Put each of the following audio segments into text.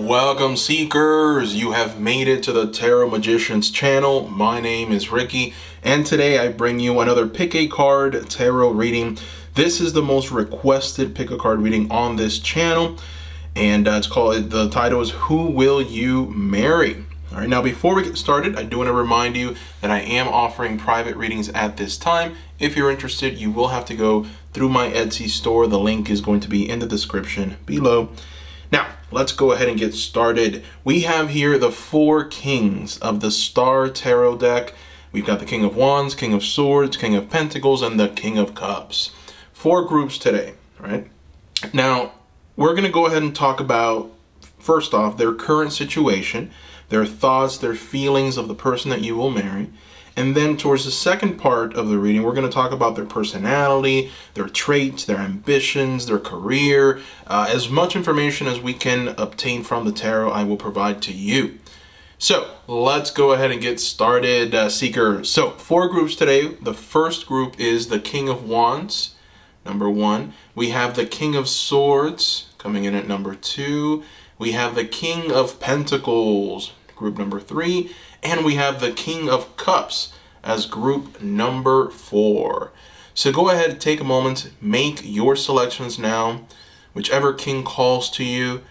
Welcome seekers, you have made it to the Tarot Magicians channel. My name is Ricky and today I bring you another pick a card tarot reading. This is the most requested pick a card reading on this channel and the title is Who Will You Marry? Alright, now before we get started, I do want to remind you that I am offering private readings at this time. If you're interested, you will have to go through my Etsy store. The link is going to be in the description below. Now, let's go ahead and get started. We have here the four kings of the Star Tarot deck. We've got the King of Wands, King of Swords, King of Pentacles, and the King of Cups. Four groups today, right? Now, we're going to go ahead and talk about, first off, their current situation, their thoughts, their feelings of the person that you will marry. And then towards the second part of the reading, we're going to talk about their personality, their traits, their ambitions, their career. As much information as we can obtain from the tarot, I will provide to you. So let's go ahead and get started, seekers. So four groups today. The first group is the King of Wands, number 1. We have the King of Swords coming in at number 2. We have the King of Pentacles, group number 3. And we have the King of Cups as group number 4. So go ahead and take a moment, make your selections now. Whichever king calls to you,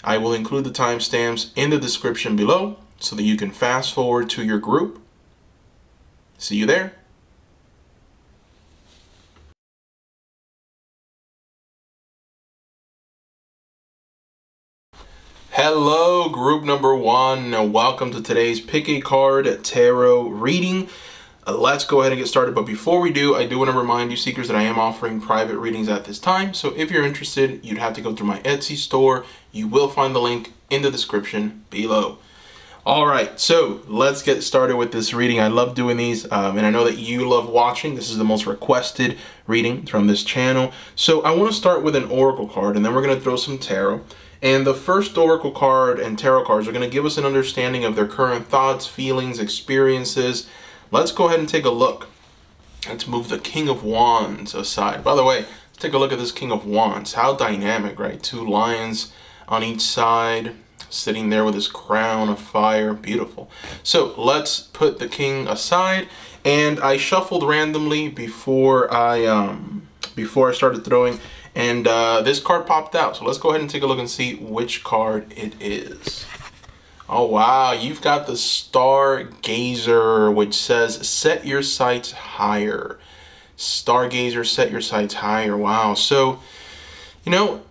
I will include the timestamps in the description below so that you can fast forward to your group. See you there. Hello, group number 1. Welcome to today's Pick a Card Tarot reading. Let's go ahead and get started. But before we do, I do want to remind you, seekers, that I am offering private readings at this time. So if you're interested, you'd have to go through my Etsy store. You will find the link in the description below. All right, so let's get started with this reading. I love doing these, and I know that you love watching. This is the most requested reading from this channel. So I want to start with an oracle card, and then we're going to throw some tarot. And the first oracle card and tarot cards are going to give us an understanding of their current thoughts, feelings, experiences. Let's go ahead and take a look. Let's move the King of Wands aside. By the way, let's take a look at this King of Wands. How dynamic, right? 2 lions on each side, sitting there with his crown of fire. Beautiful. So let's put the king aside. And I shuffled randomly before I started throwing. And this card popped out. So let's go ahead and take a look and see which card it is. Oh, wow. You've got the Stargazer, which says, set your sights higher. Stargazer, set your sights higher. Wow. So, you know,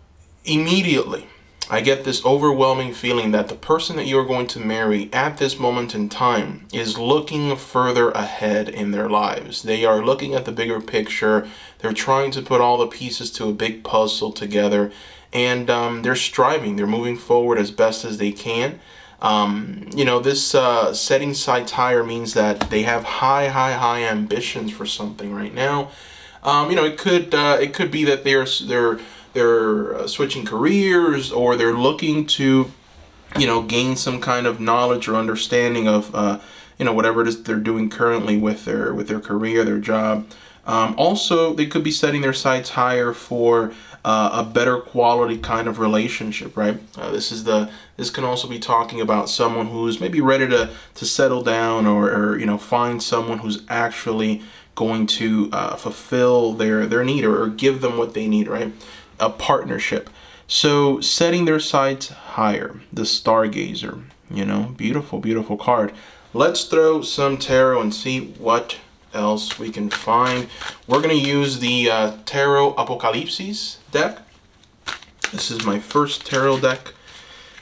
immediately I get this overwhelming feeling that the person that you're going to marry at this moment in time is looking further ahead in their lives. They are looking at the bigger picture. They're trying to put all the pieces to a big puzzle together, and they're striving. They're moving forward as best as they can. You know, this setting sights higher means that they have high ambitions for something right now. You know, it could be that they're switching careers, or they're looking to, you know, gain some kind of knowledge or understanding of, you know, whatever it is they're doing currently with their career, their job. Also, they could be setting their sights higher for a better quality kind of relationship, right? This can also be talking about someone who's maybe ready to settle down, or you know, find someone who's actually going to fulfill their need, or give them what they need, right? A partnership. So setting their sights higher, the Stargazer, you know, beautiful card. Let's throw some tarot and see what else we can find. We're going to use the Tarot Apocalypses deck. This is my first tarot deck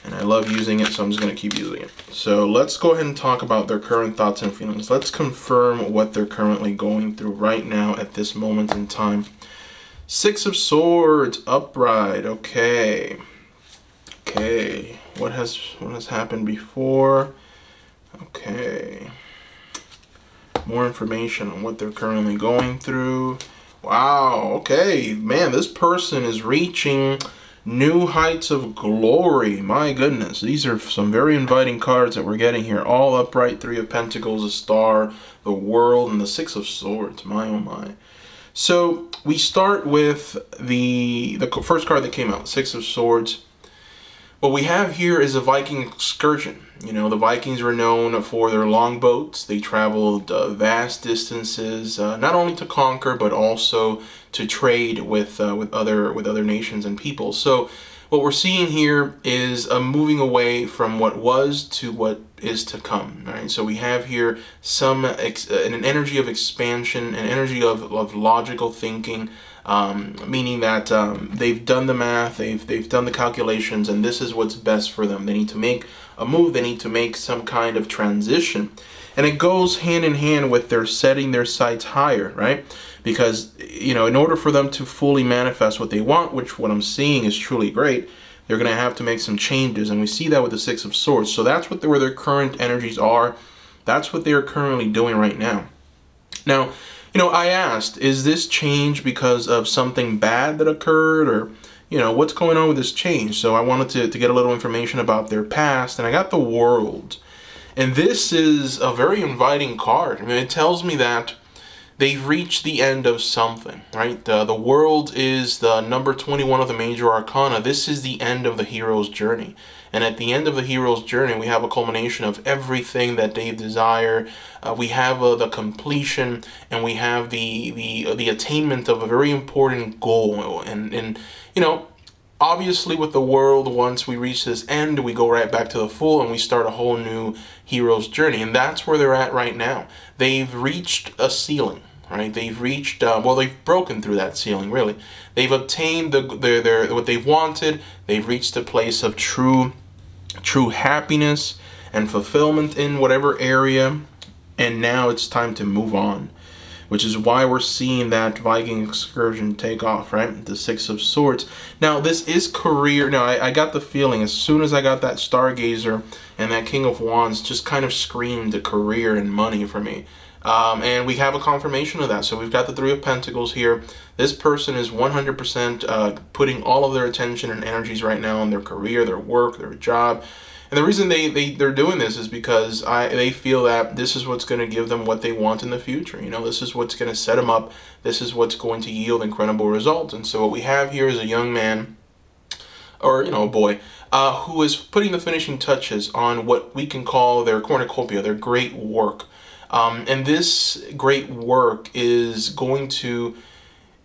and I love using it, so I'm just going to keep using it. So let's go ahead and talk about their current thoughts and feelings. Let's confirm what they're currently going through right now at this moment in time. 6 of Swords upright. Okay. What has happened before? Okay. More information on what they're currently going through. Wow. Okay, man, this person is reaching new heights of glory. My goodness, these are some very inviting cards that we're getting here. All upright, 3 of Pentacles, a star, the World, and the 6 of Swords. My oh my. So we start with the first card that came out, 6 of Swords. What we have here is a Viking excursion. You know, the Vikings were known for their longboats. They traveled vast distances, not only to conquer, but also to trade with other nations and peoples. So what we're seeing here is a moving away from what was to what is to come. Right? So we have here an energy of expansion, an energy of logical thinking. Meaning that they've done the math, they've done the calculations, and this is what's best for them. They need to make a move, they need to make some kind of transition. And it goes hand in hand with their setting their sights higher, right? Because, you know, in order for them to fully manifest what they want, which what I'm seeing is truly great, they're going to have to make some changes. And we see that with the Six of Swords. So that's where their current energies are. That's what they're currently doing right now. Now, you know, I asked, is this change because of something bad that occurred, or, you know, what's going on with this change? So I wanted to get a little information about their past, and I got the World. And this is a very inviting card. I mean, it tells me that they've reached the end of something, right? The World is the number 21 of the major arcana. This is the end of the hero's journey. And at the end of the hero's journey, we have a culmination of everything that they desire. We have the completion, and we have the attainment of a very important goal. And you know, obviously with the World, once we reach this end, we go right back to the full, and we start a whole new hero's journey. And that's where they're at right now. They've reached a ceiling. Right, they've reached. Well, they've broken through that ceiling. Really, they've obtained what they've wanted. They've reached a place of true happiness and fulfillment in whatever area, and now it's time to move on. Which is why we're seeing that Viking excursion take off. Right, the Six of Swords. Now, this is career. Now, I got the feeling as soon as I got that Stargazer and that King of Wands, just kind of screamed career and money for me. And we have a confirmation of that. So we've got the Three of Pentacles here. This person is 100% putting all of their attention and energies right now on their career, their work, their job. And the reason they're doing this is because they feel that this is what's going to give them what they want in the future. You know, this is what's going to set them up. This is what's going to yield incredible results. And so what we have here is a young man, or, you know, a boy, who is putting the finishing touches on what we can call their cornucopia, their great work. And this great work is going to,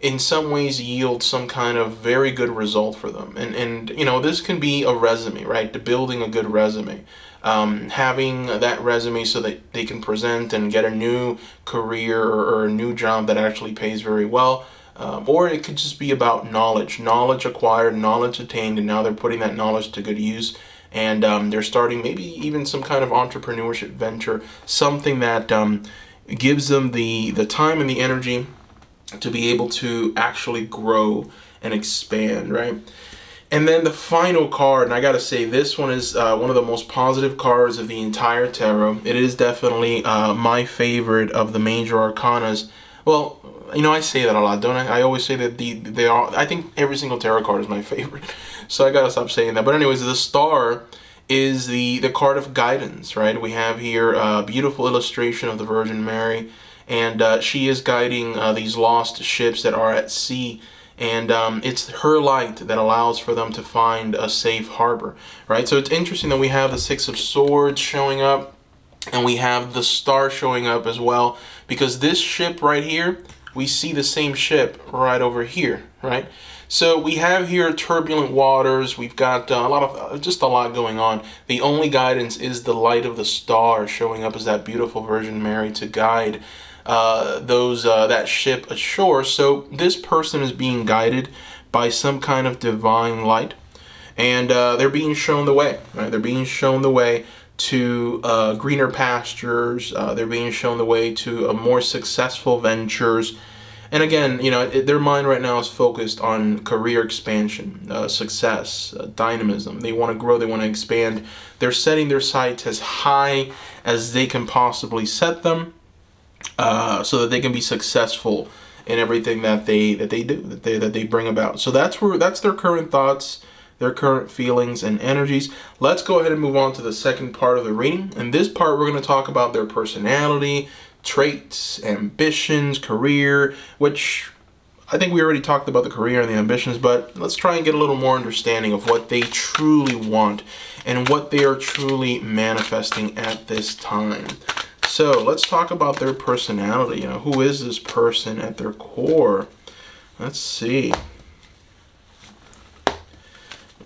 in some ways, yield some kind of very good result for them. And you know, this can be a resume, right? To building a good resume. Having that resume so that they can present and get a new career or a new job that actually pays very well. Or it could just be about knowledge acquired, knowledge attained, and now they're putting that knowledge to good use. And they're starting maybe even some kind of entrepreneurship venture, something that gives them the time and the energy to be able to actually grow and expand, right? And then the final card, and I gotta say, this one is one of the most positive cards of the entire tarot. It is definitely my favorite of the major arcanas. Well, you know, I say that a lot, don't I? I always say that they are. I think every single tarot card is my favorite, so I gotta stop saying that. But anyways, the Star is the card of guidance, right? We have here a beautiful illustration of the Virgin Mary, and she is guiding these lost ships that are at sea, and it's her light that allows for them to find a safe harbor, right? So it's interesting that we have the Six of Swords showing up, and we have the Star showing up as well, because this ship right here, we see the same ship right over here, right? So we have here turbulent waters. We've got a lot going on. The only guidance is the light of the Star showing up as that beautiful Virgin Mary to guide that ship ashore. So this person is being guided by some kind of divine light, and they're being shown the way, right? They're being shown the way to greener pastures. They're being shown the way to more successful ventures. And again, you know, their mind right now is focused on career expansion, success, dynamism. They want to grow, they want to expand. They're setting their sights as high as they can possibly set them, so that they can be successful in everything that they do, that they bring about. So that's their current thoughts, their current feelings and energies. Let's go ahead and move on to the second part of the reading. In this part, we're going to talk about their personality, traits, ambitions, career, which I think we already talked about the career and the ambitions, but let's try and get a little more understanding of what they truly want and what they are truly manifesting at this time. So let's talk about their personality. You know, who is this person at their core? Let's see.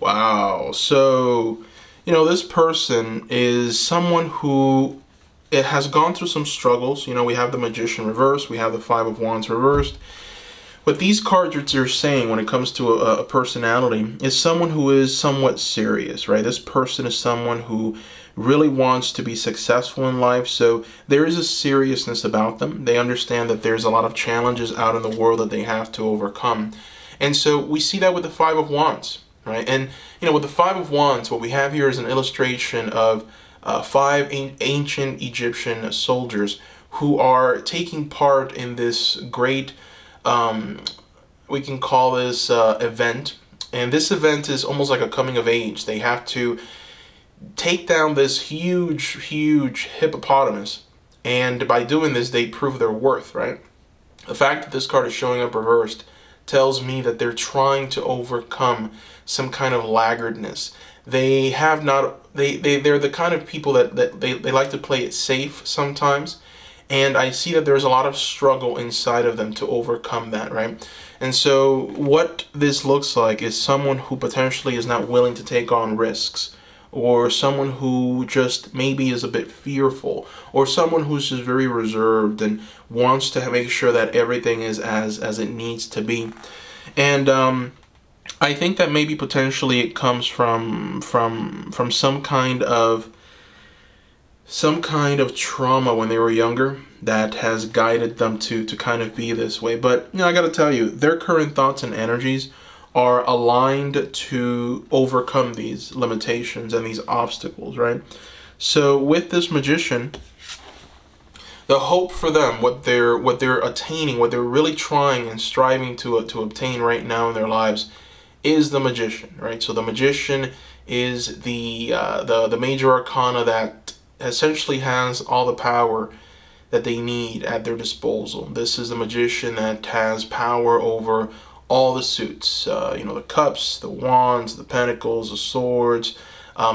Wow. So, you know, this person is someone who it has gone through some struggles. You know, we have the Magician reversed, we have the Five of Wands reversed. What these cards are saying when it comes to a personality is someone who is somewhat serious, right? This person is someone who really wants to be successful in life. So there is a seriousness about them. They understand that there's a lot of challenges out in the world that they have to overcome. And so we see that with the Five of Wands, right? And, you know, with the Five of Wands, what we have here is an illustration of five ancient Egyptian soldiers who are taking part in this great we can call this event, and this event is almost like a coming of age. They have to take down this huge hippopotamus, and by doing this they prove their worth, right? The fact that this card is showing up reversed tells me that they're trying to overcome some kind of laggardness. They have not, they're the kind of people that they like to play it safe sometimes. And I see that there's a lot of struggle inside of them to overcome that, right? And so what this looks like is someone who potentially is not willing to take on risks, or someone who just maybe is a bit fearful, or someone who's just very reserved and wants to make sure that everything is as it needs to be. And I think that maybe potentially it comes from some kind of trauma when they were younger that has guided them to kind of be this way. But, you know, I got to tell you, their current thoughts and energies are aligned to overcome these limitations and these obstacles, right? So with this Magician, the hope for them, what they're attaining, what they're really trying and striving to obtain right now in their lives is the Magician, right? So the Magician is the major arcana that essentially has all the power that they need at their disposal. This is the Magician that has power over all the suits, you know, the cups, the wands, the pentacles, the swords.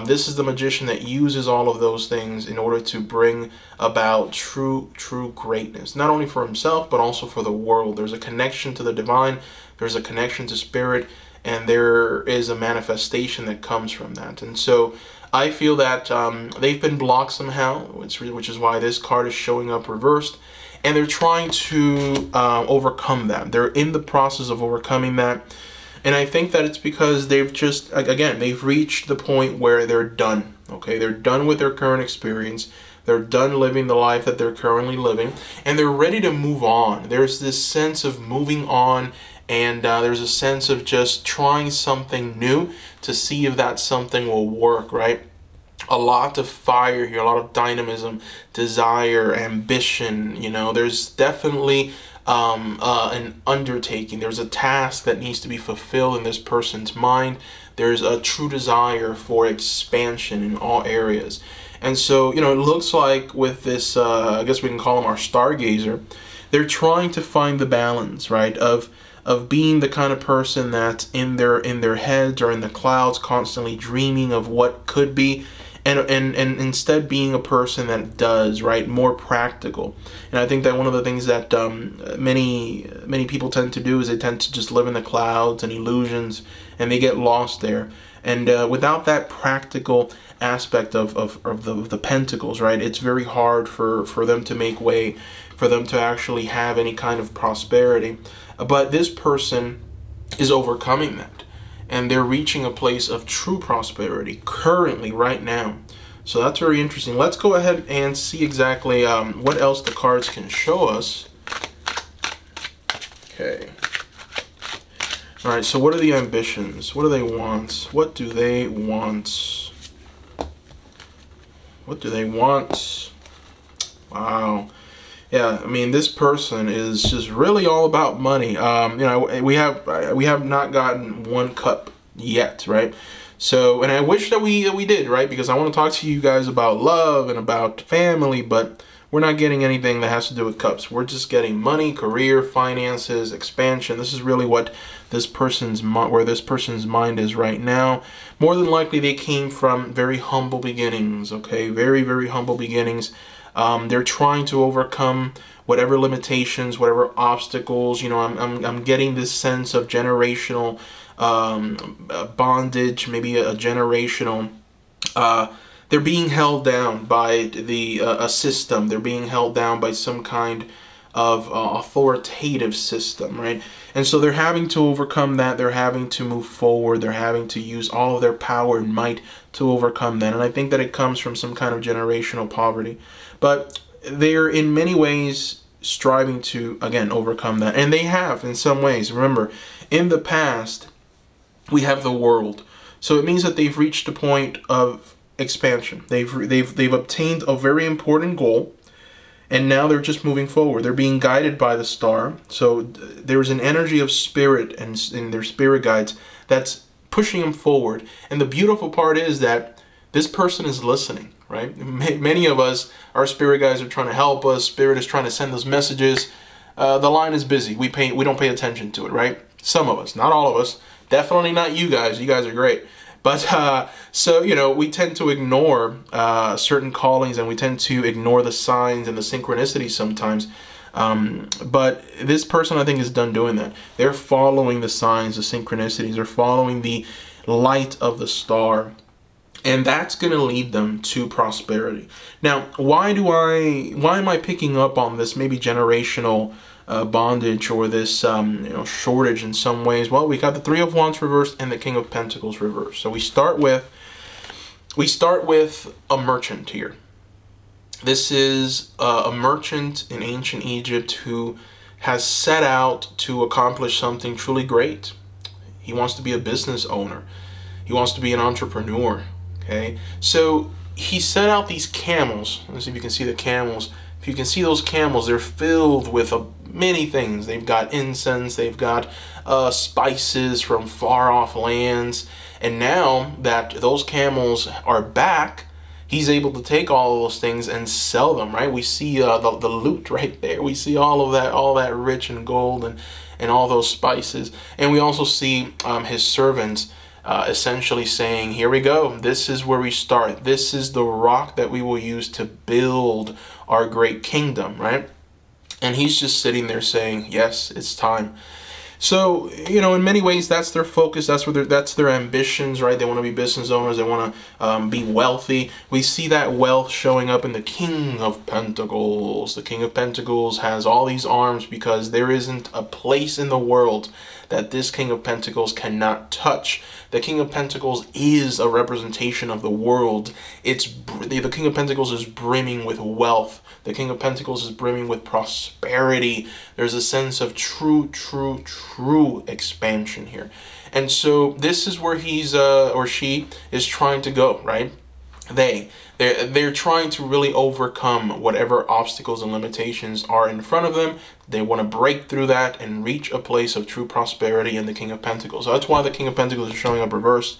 This is the Magician that uses all of those things in order to bring about true greatness, not only for himself, but also for the world. There's a connection to the divine, there's a connection to spirit, and there is a manifestation that comes from that. And so I feel that they've been blocked somehow, which is why this card is showing up reversed. And they're trying to overcome that. They're in the process of overcoming that. And I think that it's because they've just, again, they've reached the point where they're done. Okay, they're done with their current experience. They're done living the life that they're currently living. And they're ready to move on. There's this sense of moving on. And there's a sense of just trying something new to see if that something will work, right? A lot of fire here, a lot of dynamism, desire, ambition. You know, there's definitely an undertaking. There's a task that needs to be fulfilled in this person's mind. There's a true desire for expansion in all areas. And so, you know, it looks like with this, I guess we can call him our stargazer, they're trying to find the balance, right, of being the kind of person that's in their heads or in the clouds, constantly dreaming of what could be, and instead being a person that does, right, more practical. And I think that one of the things that many people tend to do is they tend to just live in the clouds and illusions, and they get lost there. And without that practical aspect of the pentacles, right, it's very hard for them to make way, for them to actually have any kind of prosperity. But this person is overcoming that, and they're reaching a place of true prosperity currently, right now. So that's very interesting. Let's go ahead and see exactly what else the cards can show us. Okay. All right, so what are the ambitions? What do they want? What do they want? What do they want? Wow. Yeah, I mean, this person is just really all about money. You know, we have not gotten one cup yet, right? So, and I wish that we did, right? Because I want to talk to you guys about love and about family, but we're not getting anything that has to do with cups. We're just getting money, career, finances, expansion. This is really what this person's where this person's mind is right now. More than likely, they came from very humble beginnings. Okay, very, very humble beginnings. They're trying to overcome whatever limitations, whatever obstacles. You know, I'm getting this sense of generational bondage, maybe a generational. They're being held down by a system. They're being held down by some kind of authoritative system, right? And so they're having to overcome that. They're having to move forward. They're having to use all of their power and might to overcome that. And I think that it comes from some kind of generational poverty. But they're in many ways striving to, again, overcome that. And they have in some ways. Remember, in the past, we have the world. So it means that they've reached a point of expansion. They've obtained a very important goal, and now they're just moving forward. They're being guided by the star. So there's an energy of spirit and in their spirit guides that's pushing them forward. And the beautiful part is that this person is listening, right? Many of us, our spirit guides are trying to help us. Spirit is trying to send us messages. The line is busy. We don't pay attention to it, right? Some of us, not all of us. Definitely not you guys. You guys are great. But so, you know, we tend to ignore certain callings, and we tend to ignore the signs and the synchronicities sometimes. But this person, I think, is done doing that. They're following the signs, the synchronicities. They're following the light of the star. And that's going to lead them to prosperity. Now, why am I picking up on this maybe generational bondage or this shortage in some ways? Well, we got the Three of Wands reversed and the King of Pentacles reversed. So we start with a merchant here. This is a merchant in ancient Egypt who has set out to accomplish something truly great. He wants to be a business owner. He wants to be an entrepreneur. Okay, so he set out these camels. Let's see if you can see the camels. If you can see those camels, they're filled with many things. They've got incense, they've got spices from far off lands. And now that those camels are back, he's able to take all of those things and sell them, right? We see the loot right there. We see all that rich and gold and all those spices. And we also see his servants essentially saying, here we go. This is where we start. This is the rock that we will use to build our great kingdom, right? And he's just sitting there saying, yes, it's time. So, you know, in many ways, that's their focus. That's their ambitions, right? They want to be business owners. They want to be wealthy. We see that wealth showing up in the King of Pentacles. The King of Pentacles has all these arms because there isn't a place in the world that this King of Pentacles cannot touch. The King of Pentacles is a representation of the world. The King of Pentacles is brimming with wealth. The King of Pentacles is brimming with prosperity. There's a sense of true expansion here. And so this is where he's or she is trying to go, right? They're trying to really overcome whatever obstacles and limitations are in front of them. They want to break through that and reach a place of true prosperity in the King of Pentacles. So that's why the King of Pentacles is showing up reversed,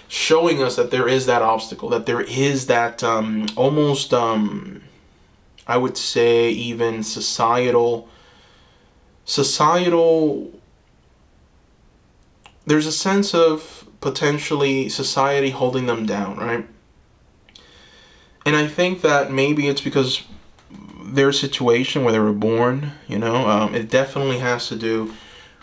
showing us that there is that obstacle, that there is that almost, I would say, even societal, there's a sense of potentially society holding them down, right? And I think that maybe it's because their situation where they were born, you know, it definitely has to do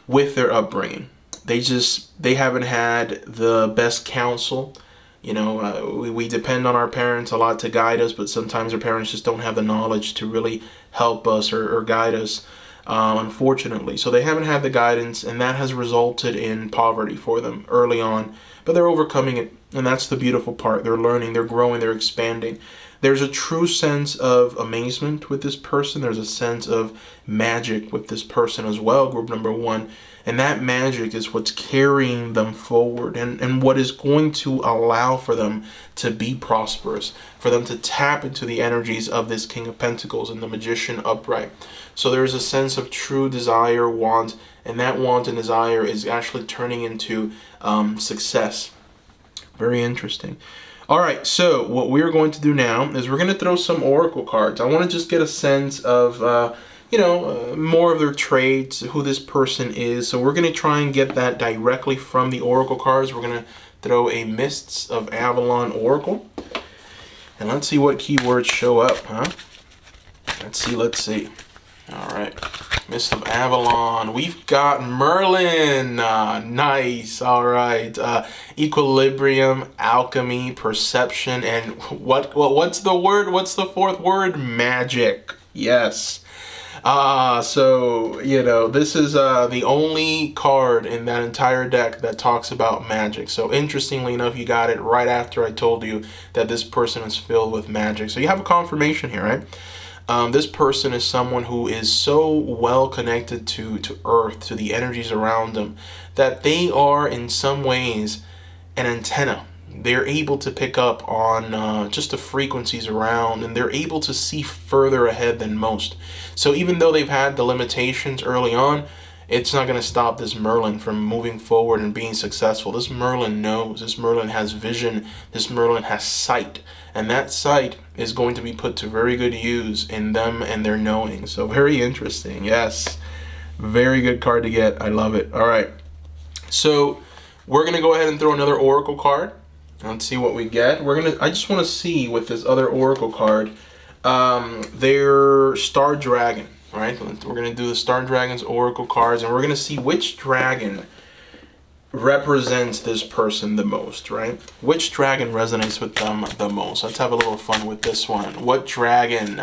with their upbringing. They haven't had the best counsel. You know, we depend on our parents a lot to guide us, but sometimes our parents just don't have the knowledge to really help us or guide us, unfortunately. So they haven't had the guidance, and that has resulted in poverty for them early on. But they're overcoming it, and that's the beautiful part. They're learning, they're growing, they're expanding. There's a true sense of amazement with this person. There's a sense of magic with this person as well, group number one. And that magic is what's carrying them forward and what is going to allow for them to be prosperous, for them to tap into the energies of this King of Pentacles and the Magician upright. So there's a sense of true desire, want, and that want and desire is actually turning into success. Very interesting. All right, so what we're going to do now is we're going to throw some oracle cards. I want to just get a sense of, more of their traits, who this person is. So we're going to try and get that directly from the oracle cards. We're going to throw a Mists of Avalon oracle. And let's see what keywords show up, huh? Let's see. All right, Mist of Avalon. We've got Merlin. Nice. All right. Equilibrium, alchemy, perception, and what's the word? What's the fourth word? Magic. Yes. So, this is the only card in that entire deck that talks about magic. So interestingly enough, you got it right after I told you that this person is filled with magic. So you have a confirmation here, right? This person is someone who is so well connected to Earth, to the energies around them, that they are in some ways an antenna. They're able to pick up on just the frequencies around, and they're able to see further ahead than most. So even though they've had the limitations early on, it's not going to stop this Merlin from moving forward and being successful. This Merlin knows, this Merlin has vision, this Merlin has sight, and that sight is going to be put to very good use in them and their knowing. So very interesting. Yes, very good card to get. I love it. All right, so we're going to go ahead and throw another oracle card. Let's see what we get. I just want to see with this other oracle card, their Star Dragon, right? We're going to do the Star Dragon's oracle cards, and we're going to see which dragon represents this person the most, right? Which dragon resonates with them the most? Let's have a little fun with this one. What dragon?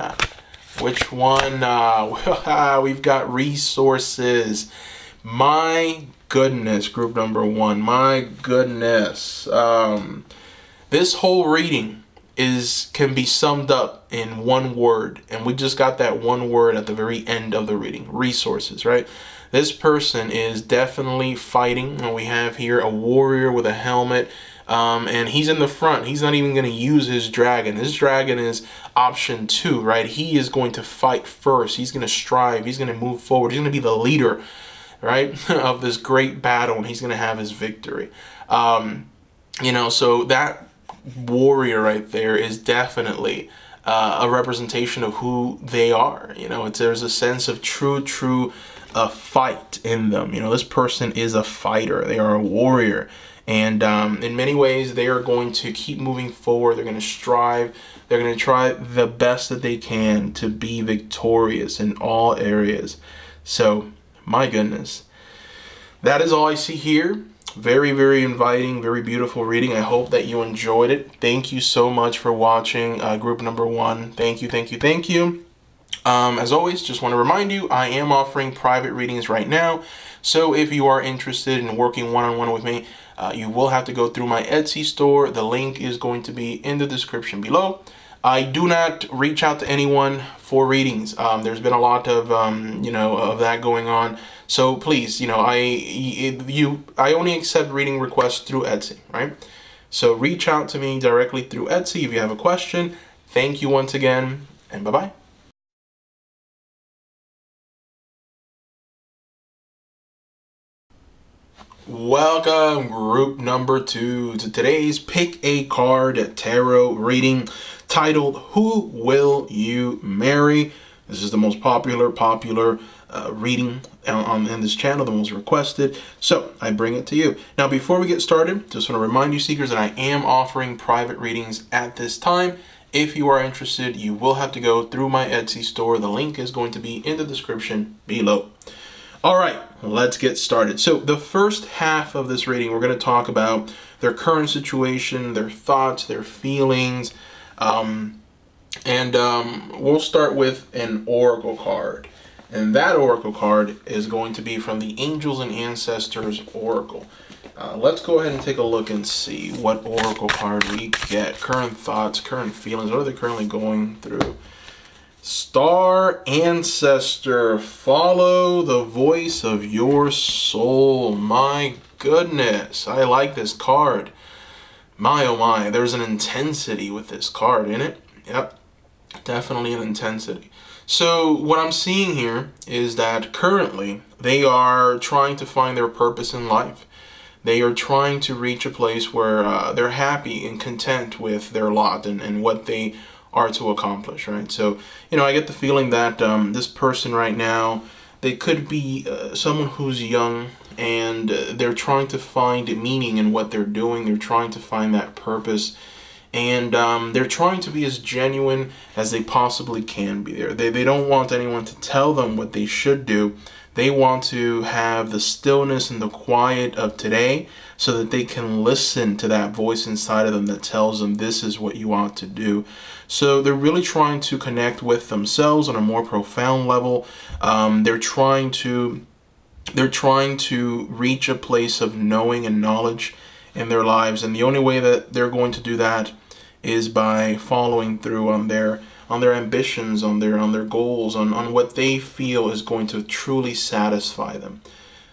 Which one? We've got resources. My goodness, group number one. My goodness. This whole reading can be summed up in one word, and we just got that one word at the very end of the reading. Resources, right? This person is definitely fighting, and we have here a warrior with a helmet, and he's in the front. He's not even going to use his dragon. His dragon is option 2, right? He is going to fight first. He's going to strive. He's going to move forward. He's going to be the leader, right, of this great battle, and he's going to have his victory. So that warrior right there is definitely a representation of who they are. There's a sense of true fight in them. This person is a fighter. They are a warrior, and in many ways they are going to keep moving forward. They're going to strive. They're going to try the best that they can to be victorious in all areas. So my goodness, that is all I see here. Very, very inviting, very beautiful reading. I hope that you enjoyed it. Thank you so much for watching group number one. Thank you. As always, just want to remind you, I am offering private readings right now. So if you are interested in working one-on-one with me, you will have to go through my Etsy store. The link is going to be in the description below. I do not reach out to anyone for readings. There's been a lot of, of that going on. So please, I only accept reading requests through Etsy, right? So reach out to me directly through Etsy if you have a question. Thank you once again, and bye-bye. Welcome, group number 2, to today's Pick a Card Tarot reading titled, Who Will You Marry? This is the most popular reading in this channel, the most requested, so I bring it to you. Now, before we get started, just want to remind you, seekers, that I am offering private readings at this time. If you are interested, you will have to go through my Etsy store. The link is going to be in the description below. All right, let's get started. So the first half of this reading, we're going to talk about their current situation, their thoughts, their feelings, and we'll start with an oracle card. And that oracle card is going to be from the Angels and Ancestors Oracle. Let's go ahead and take a look and see what oracle card we get. Current thoughts, current feelings, what are they currently going through? Star Ancestor, follow the voice of your soul. My goodness, I like this card. My oh my, there's an intensity with this card in it. Yep, definitely an intensity. So what I'm seeing here is that currently they are trying to find their purpose in life. They are trying to reach a place where they're happy and content with their lot and what they are to accomplish, right? So, I get the feeling that this person right now, they could be someone who's young, and they're trying to find meaning in what they're doing. They're trying to find that purpose, and they're trying to be as genuine as they possibly can be there. They don't want anyone to tell them what they should do. They want to have the stillness and the quiet of today so that they can listen to that voice inside of them that tells them this is what you ought to do. So they're really trying to connect with themselves on a more profound level. They're trying to reach a place of knowing and knowledge in their lives, and the only way that they're going to do that is by following through on their ambitions, on their goals, on what they feel is going to truly satisfy them.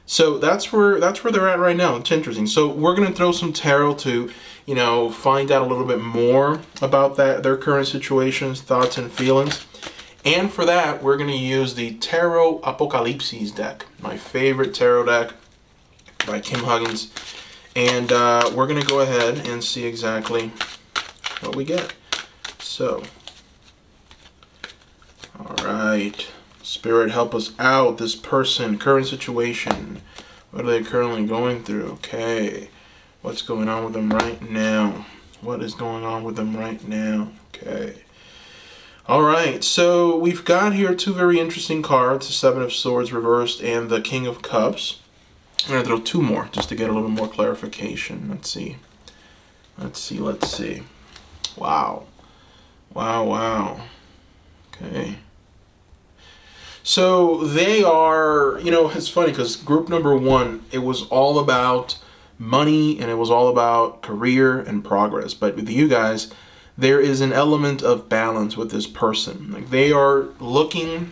So that's where they're at right now. It's interesting. So we're going to throw some tarot to, find out a little bit more about their current situations, thoughts, and feelings. And for that, we're going to use the Tarot Apocalypses deck, my favorite tarot deck by Kim Huggins. And we're going to go ahead and see exactly what we get. So, all right, Spirit, help us out. This person, current situation, what are they currently going through? Okay, what's going on with them right now? What is going on with them right now? Okay. All right, so we've got here two very interesting cards, the Seven of Swords reversed and the King of Cups. I'm going to throw two more just to get a little more clarification. Let's see. Wow. Wow. Okay. So they are, it's funny because group number one, it was all about money and it was all about career and progress. But with you guys, there is an element of balance with this person. Like, they are looking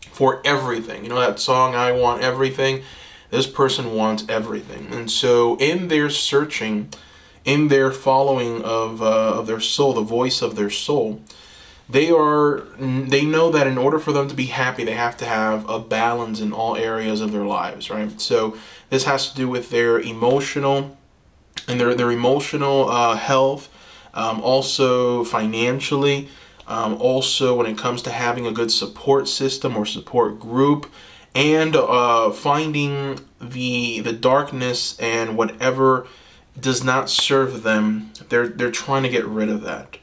for everything. That song, I Want Everything? This person wants everything. And so in their searching, in their following of their soul, the voice of their soul, they know that in order for them to be happy, they have to have a balance in all areas of their lives, right? So this has to do with their emotional and their emotional health, also financially, also when it comes to having a good support system or support group, and finding the darkness and whatever does not serve them. They're trying to get rid of that.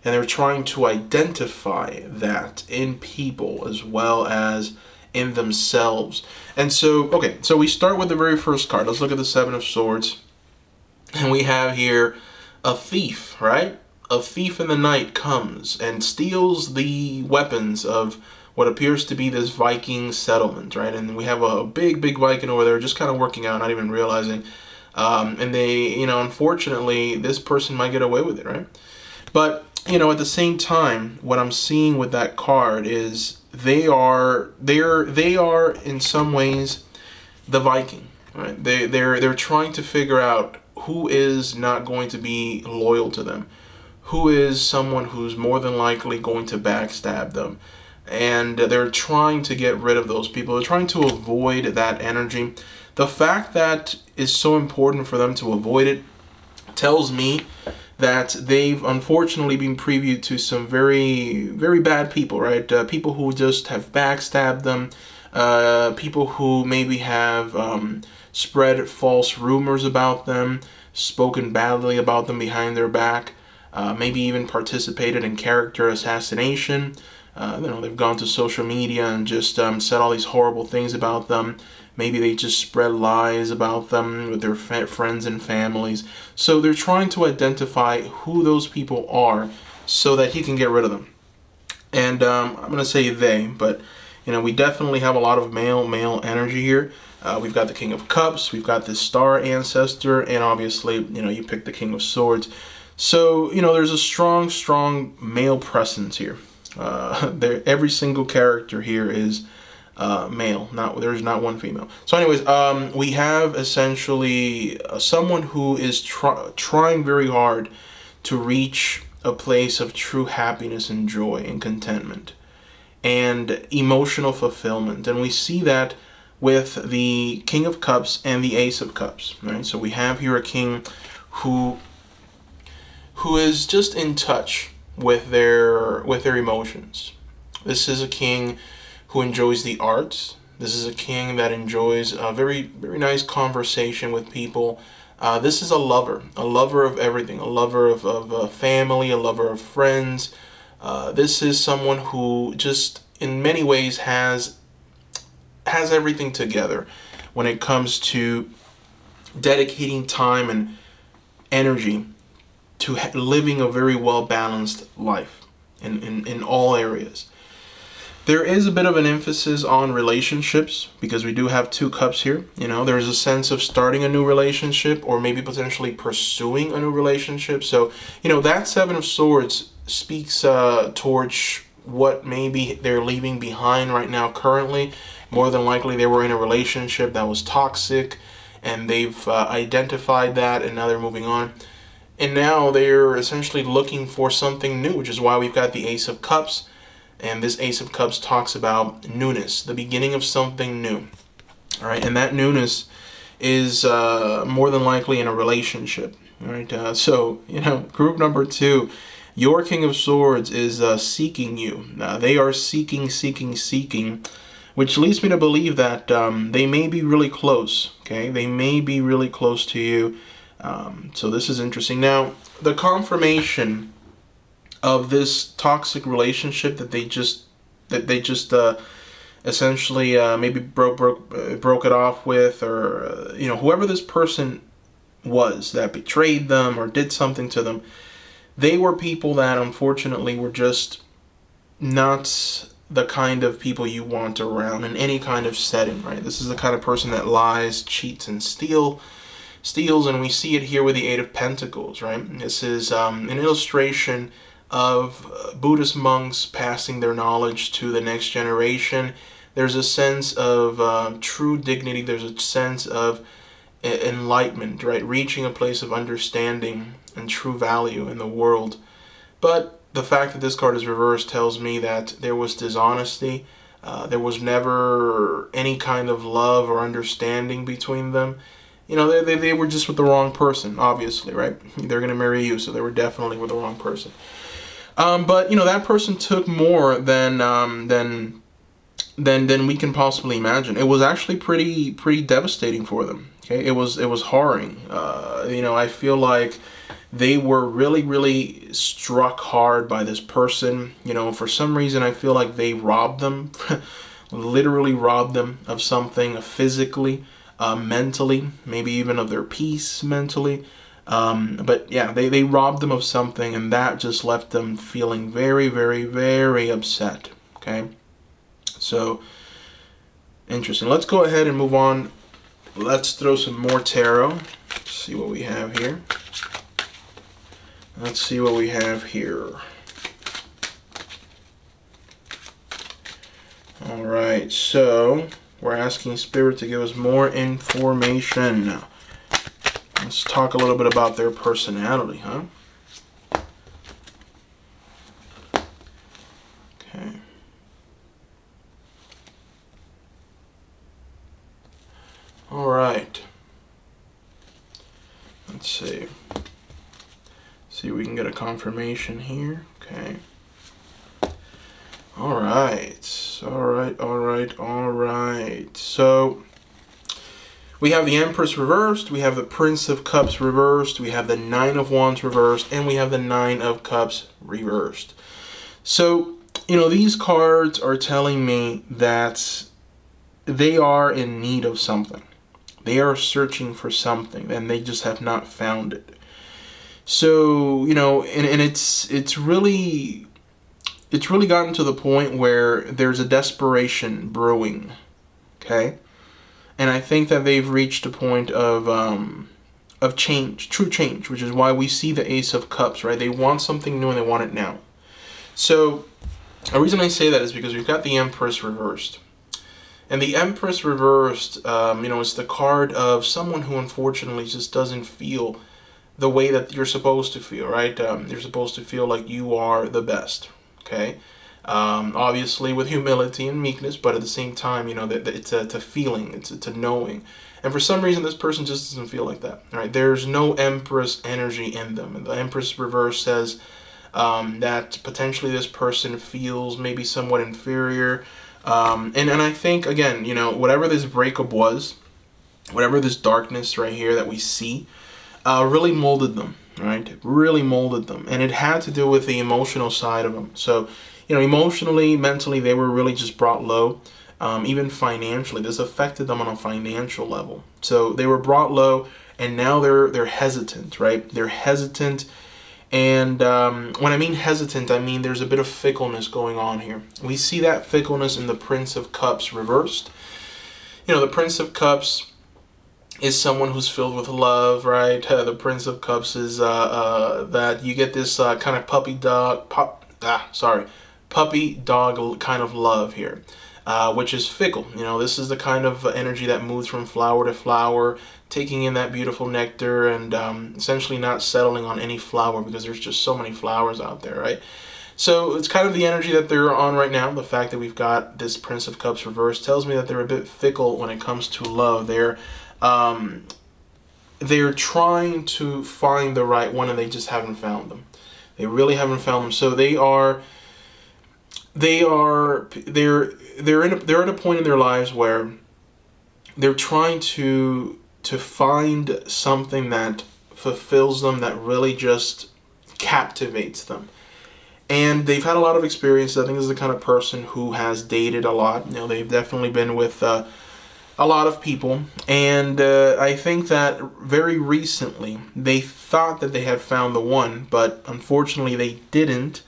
And they're trying to identify that in people as well as in themselves. And so, okay, so we start with the very first card. Let's look at the Seven of Swords. And we have here a thief, right? A thief in the night comes and steals the weapons of what appears to be this Viking settlement, right? And we have a big Viking over there just kind of working out, not even realizing. And they, unfortunately, this person might get away with it, right? But at the same time, what I'm seeing with that card is they are in some ways the Viking, right? They're trying to figure out who is not going to be loyal to them, who is someone who's more than likely going to backstab them, and they're trying to get rid of those people. They're trying to avoid that energy. The fact that is so important for them to avoid it tells me that they've unfortunately been previewed to some very bad people, right? People who just have backstabbed them, people who maybe have spread false rumors about them, spoken badly about them behind their back, maybe even participated in character assassination. They've gone to social media and just said all these horrible things about them. Maybe they just spread lies about them with their friends and families. So they're trying to identify who those people are so that he can get rid of them. And I'm going to say they, but we definitely have a lot of male energy here. We've got the King of Cups, we've got the Star Ancestor, and obviously, you pick the King of Swords. So, there's a strong male presence here. Every single character here is male. There's not one female. So anyways, we have essentially someone who is trying very hard to reach a place of true happiness and joy and contentment and emotional fulfillment. And we see that with the King of Cups and the Ace of Cups, right? So we have here a king who is just in touch with their emotions. This is a king who enjoys the arts. This is a king that enjoys a very, very nice conversation with people. This is a lover of everything, a lover of family, a lover of friends. This is someone who just in many ways has everything together when it comes to dedicating time and energy to living a very well-balanced life in all areas. There is a bit of an emphasis on relationships because we do have 2 cups here. You know, there's a sense of starting a new relationship or maybe potentially pursuing a new relationship. So, you know, that 7 of Swords speaks towards what maybe they're leaving behind right now currently. More than likely they were in a relationship that was toxic and they've identified that and now they're moving on. And now they're essentially looking for something new, which is why we've got the Ace of Cups. And this Ace of Cups talks about newness, the beginning of something new. All right, and that newness is more than likely in a relationship. All right, so, you know, group number 2, your King of Swords is seeking you. They are seeking, which leads me to believe that they may be really close, okay? They may be really close to you. So this is interesting. Now, the confirmation of this toxic relationship that they just essentially maybe broke it off with, or you know, whoever this person was that betrayed them or did something to them, they were people that unfortunately were just not the kind of people you want around in any kind of setting, right? This is the kind of person that lies, cheats, and steals, and we see it here with the 8 of Pentacles, right? This is an illustration of Buddhist monks passing their knowledge to the next generation. There's a sense of true dignity. There's a sense of enlightenment, right? Reaching a place of understanding and true value in the world. But the fact that this card is reversed tells me that there was dishonesty. There was never any kind of love or understanding between them. You know, they were just with the wrong person, obviously, right? They're going to marry you, so they were definitely with the wrong person. But you know, that person took more than we can possibly imagine. It was actually pretty devastating for them. Okay, it was harrowing. You know, I feel like they were really struck hard by this person. You know, for some reason I feel like they robbed them, literally robbed them of something physically, mentally, maybe even of their peace mentally. But yeah, they robbed them of something, and that just left them feeling very upset. Okay, so interesting. Let's go ahead and move on. Let's throw some more tarot. Let's see what we have here. Let's see what we have here. All right, so we're asking Spirit to give us more information. Let's talk a little bit about their personality, huh? Okay. All right. Let's see. See if we can get a confirmation here. Okay. All right. All right. So we have the Empress reversed, we have the Prince of Cups reversed, we have the 9 of Wands reversed, and we have the 9 of Cups reversed. So, you know, these cards are telling me that they are in need of something. They are searching for something, and they just have not found it. So, you know, and it's really gotten to the point where there's a desperation brewing, okay? And I think that they've reached a point of change, true change, which is why we see the Ace of Cups, right? They want something new and they want it now. So the reason I say that is because we've got the Empress reversed. And the Empress reversed, you know, it's the card of someone who unfortunately just doesn't feel the way that you're supposed to feel, right? You're supposed to feel like you are the best, okay? Obviously with humility and meekness, but at the same time, you know, that it's a feeling, it's a knowing. And for some reason, this person just doesn't feel like that. Right? There's no Empress energy in them. And the Empress reverse says that potentially this person feels maybe somewhat inferior. And I think, again, you know, whatever this breakup was, whatever this darkness right here that we see, really molded them, right? It really molded them. And it had to do with the emotional side of them. So, you know, emotionally, mentally, they were really just brought low. Even financially, this affected them on a financial level. So they were brought low, and now they're hesitant, right? They're hesitant. And when I mean hesitant, I mean there's a bit of fickleness going on here. We see that fickleness in the Prince of Cups reversed. You know, the Prince of Cups is someone who's filled with love, right? The Prince of Cups is that you get this kind of puppy dog kind of love here, which is fickle. You know, this is the kind of energy that moves from flower to flower, taking in that beautiful nectar and essentially not settling on any flower because there's just so many flowers out there, right? So it's kind of the energy that they're on right now. The fact that we've got this Prince of Cups reversed tells me that they're a bit fickle when it comes to love. They're trying to find the right one and they just haven't found them. They really haven't found them. So they're at a point in their lives where they're trying to find something that fulfills them, that really just captivates them. And they've had a lot of experience. I think this is the kind of person who has dated a lot. You know, they've definitely been with a lot of people. And I think that very recently they thought that they had found the one, but unfortunately they didn't,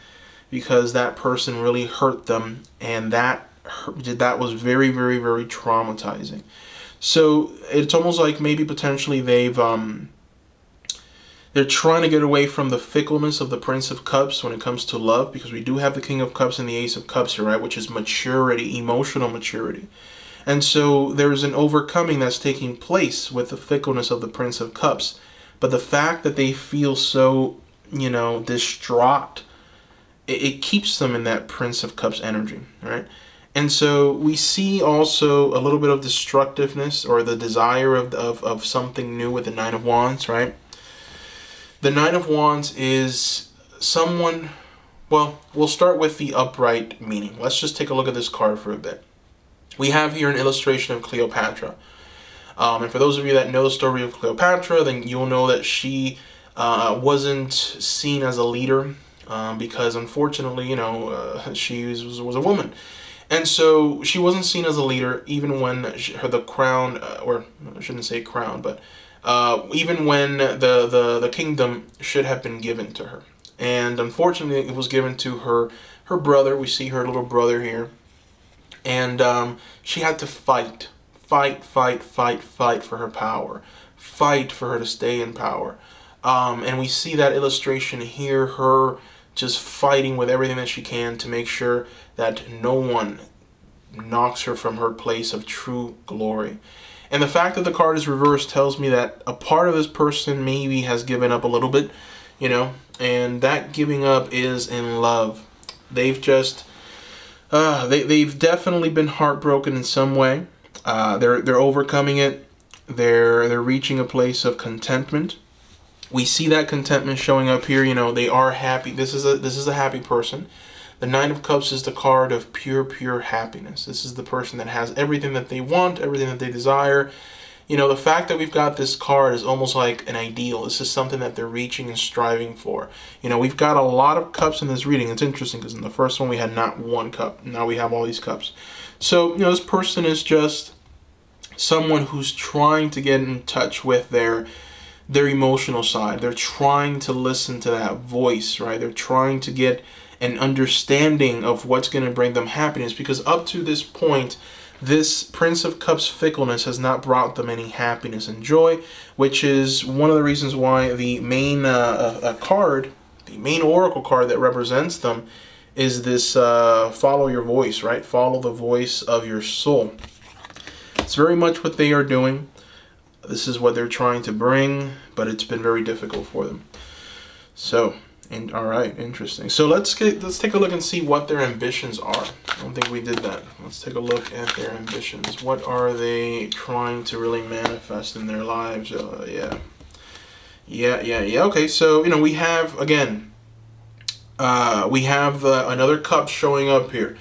because that person really hurt them, and that was very, very, very traumatizing. So it's almost like maybe potentially they're trying to get away from the fickleness of the Prince of Cups when it comes to love, because we do have the King of Cups and the Ace of Cups here, right, which is maturity, emotional maturity. And so there's an overcoming that's taking place with the fickleness of the Prince of Cups. But the fact that they feel so, you know, distraught, it keeps them in that Prince of Cups energy, right? And so we see also a little bit of destructiveness, or the desire of something new with the Nine of Wands, right? The Nine of Wands is someone, well, we'll start with the upright meaning. Let's just take a look at this card for a bit. We have here an illustration of Cleopatra. And for those of you that know the story of Cleopatra, then you'll know that she wasn't seen as a leader because unfortunately, you know, she was a woman. And so she wasn't seen as a leader even when the crown, or I shouldn't say crown, but even when the kingdom should have been given to her. And unfortunately, it was given to her brother. We see her little brother here. And she had to fight for her power. Fight for her to stay in power. And we see that illustration here, her just fighting with everything that she can to make sure that no one knocks her from her place of true glory. And the fact that the card is reversed tells me that a part of this person maybe has given up a little bit, you know, and that giving up is in love. They've just, they've definitely been heartbroken in some way. They're overcoming it. They're reaching a place of contentment. We see that contentment showing up here. You know, they are happy. This is a happy person. The Nine of Cups is the card of pure happiness. This is the person that has everything that they want, everything that they desire. You know, the fact that we've got this card is almost like an ideal. This is something that they're reaching and striving for. You know, we've got a lot of cups in this reading. It's interesting because in the first one we had not one cup. Now we have all these cups. So, you know, this person is just someone who's trying to get in touch with their emotional side. They're trying to listen to that voice, right? They're trying to get an understanding of what's going to bring them happiness, because up to this point, this Prince of Cups fickleness has not brought them any happiness and joy, which is one of the reasons why the main card, the main oracle card that represents them, is this follow your voice, right? Follow the voice of your soul. It's very much what they are doing. This is what they're trying to bring, but it's been very difficult for them. So, And all right, interesting. So let's take a look and see what their ambitions are. I don't think we did that. Let's take a look at their ambitions. What are they trying to really manifest in their lives? Yeah. Okay, so we have again. We have another cup showing up here.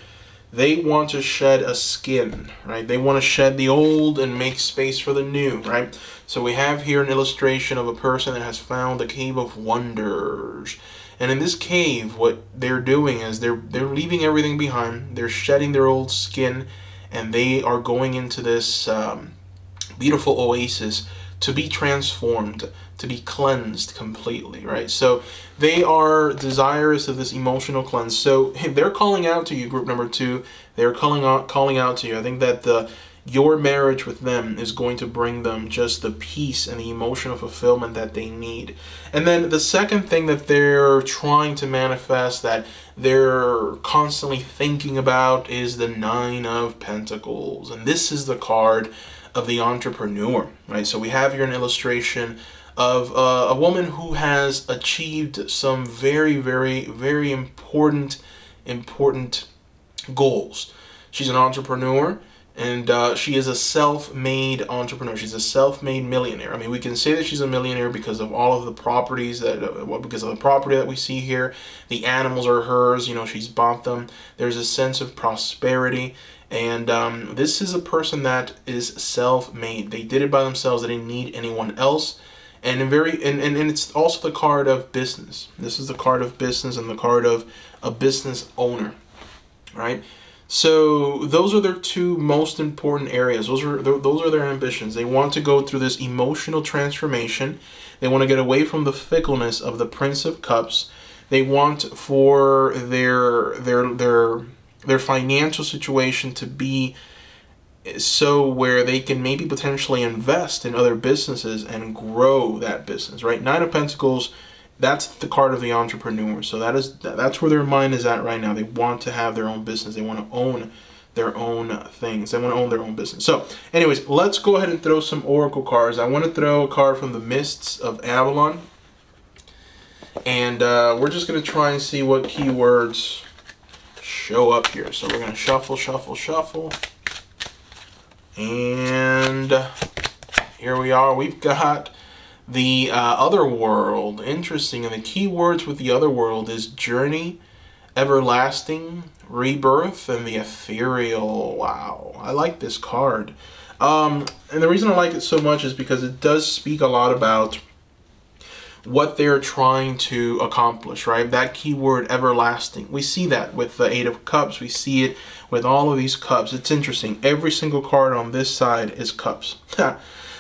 They want to shed a skin, right? They want to shed the old and make space for the new, right? So we have here an illustration of a person that has found a cave of wonders. And in this cave, what they're doing is they're leaving everything behind. They're shedding their old skin, and they are going into this beautiful oasis to be transformed, to be cleansed completely, right? So they are desirous of this emotional cleanse. So they're calling out to you, group number 2. They're calling out to you. I think that your marriage with them is going to bring them just the peace and the emotional fulfillment that they need. And then the second thing that they're trying to manifest, that they're constantly thinking about, is the 9 of Pentacles. And this is the card of the entrepreneur, right? So we have here an illustration of a woman who has achieved some very, very, very important goals. She's an entrepreneur, and she is a self-made entrepreneur. She's a self-made millionaire. I mean, we can say that she's a millionaire because of all of the properties because of the property that we see here. The animals are hers. She's bought them. There's a sense of prosperity. And this is a person that is self-made. They did it by themselves. They didn't need anyone else. And it's also the card of business. This is the card of business and the card of a business owner, right? So those are their 2 most important areas. Those are their ambitions. They want to go through this emotional transformation. They want to get away from the fickleness of the Prince of Cups. They want for their financial situation to be so where they can maybe potentially invest in other businesses and grow that business, right? 9 of Pentacles, that's the card of the entrepreneur. So that's where their mind is at right now. They want to have their own business. They want to own their own things. They want to own their own business. So anyways, let's go ahead and throw some oracle cards. I want to throw a card from the Mists of Avalon. And we're just going to try and see what keywords show up here. So we're going to shuffle. And here we are. We've got the other world. Interesting. And the keywords with the other world is journey, everlasting, rebirth, and the ethereal. Wow. I like this card. And the reason I like it so much is because it does speak a lot about what they're trying to accomplish, right? That keyword everlasting. We see that with the 8 of Cups. We see it with all of these cups. It's interesting. Every single card on this side is cups.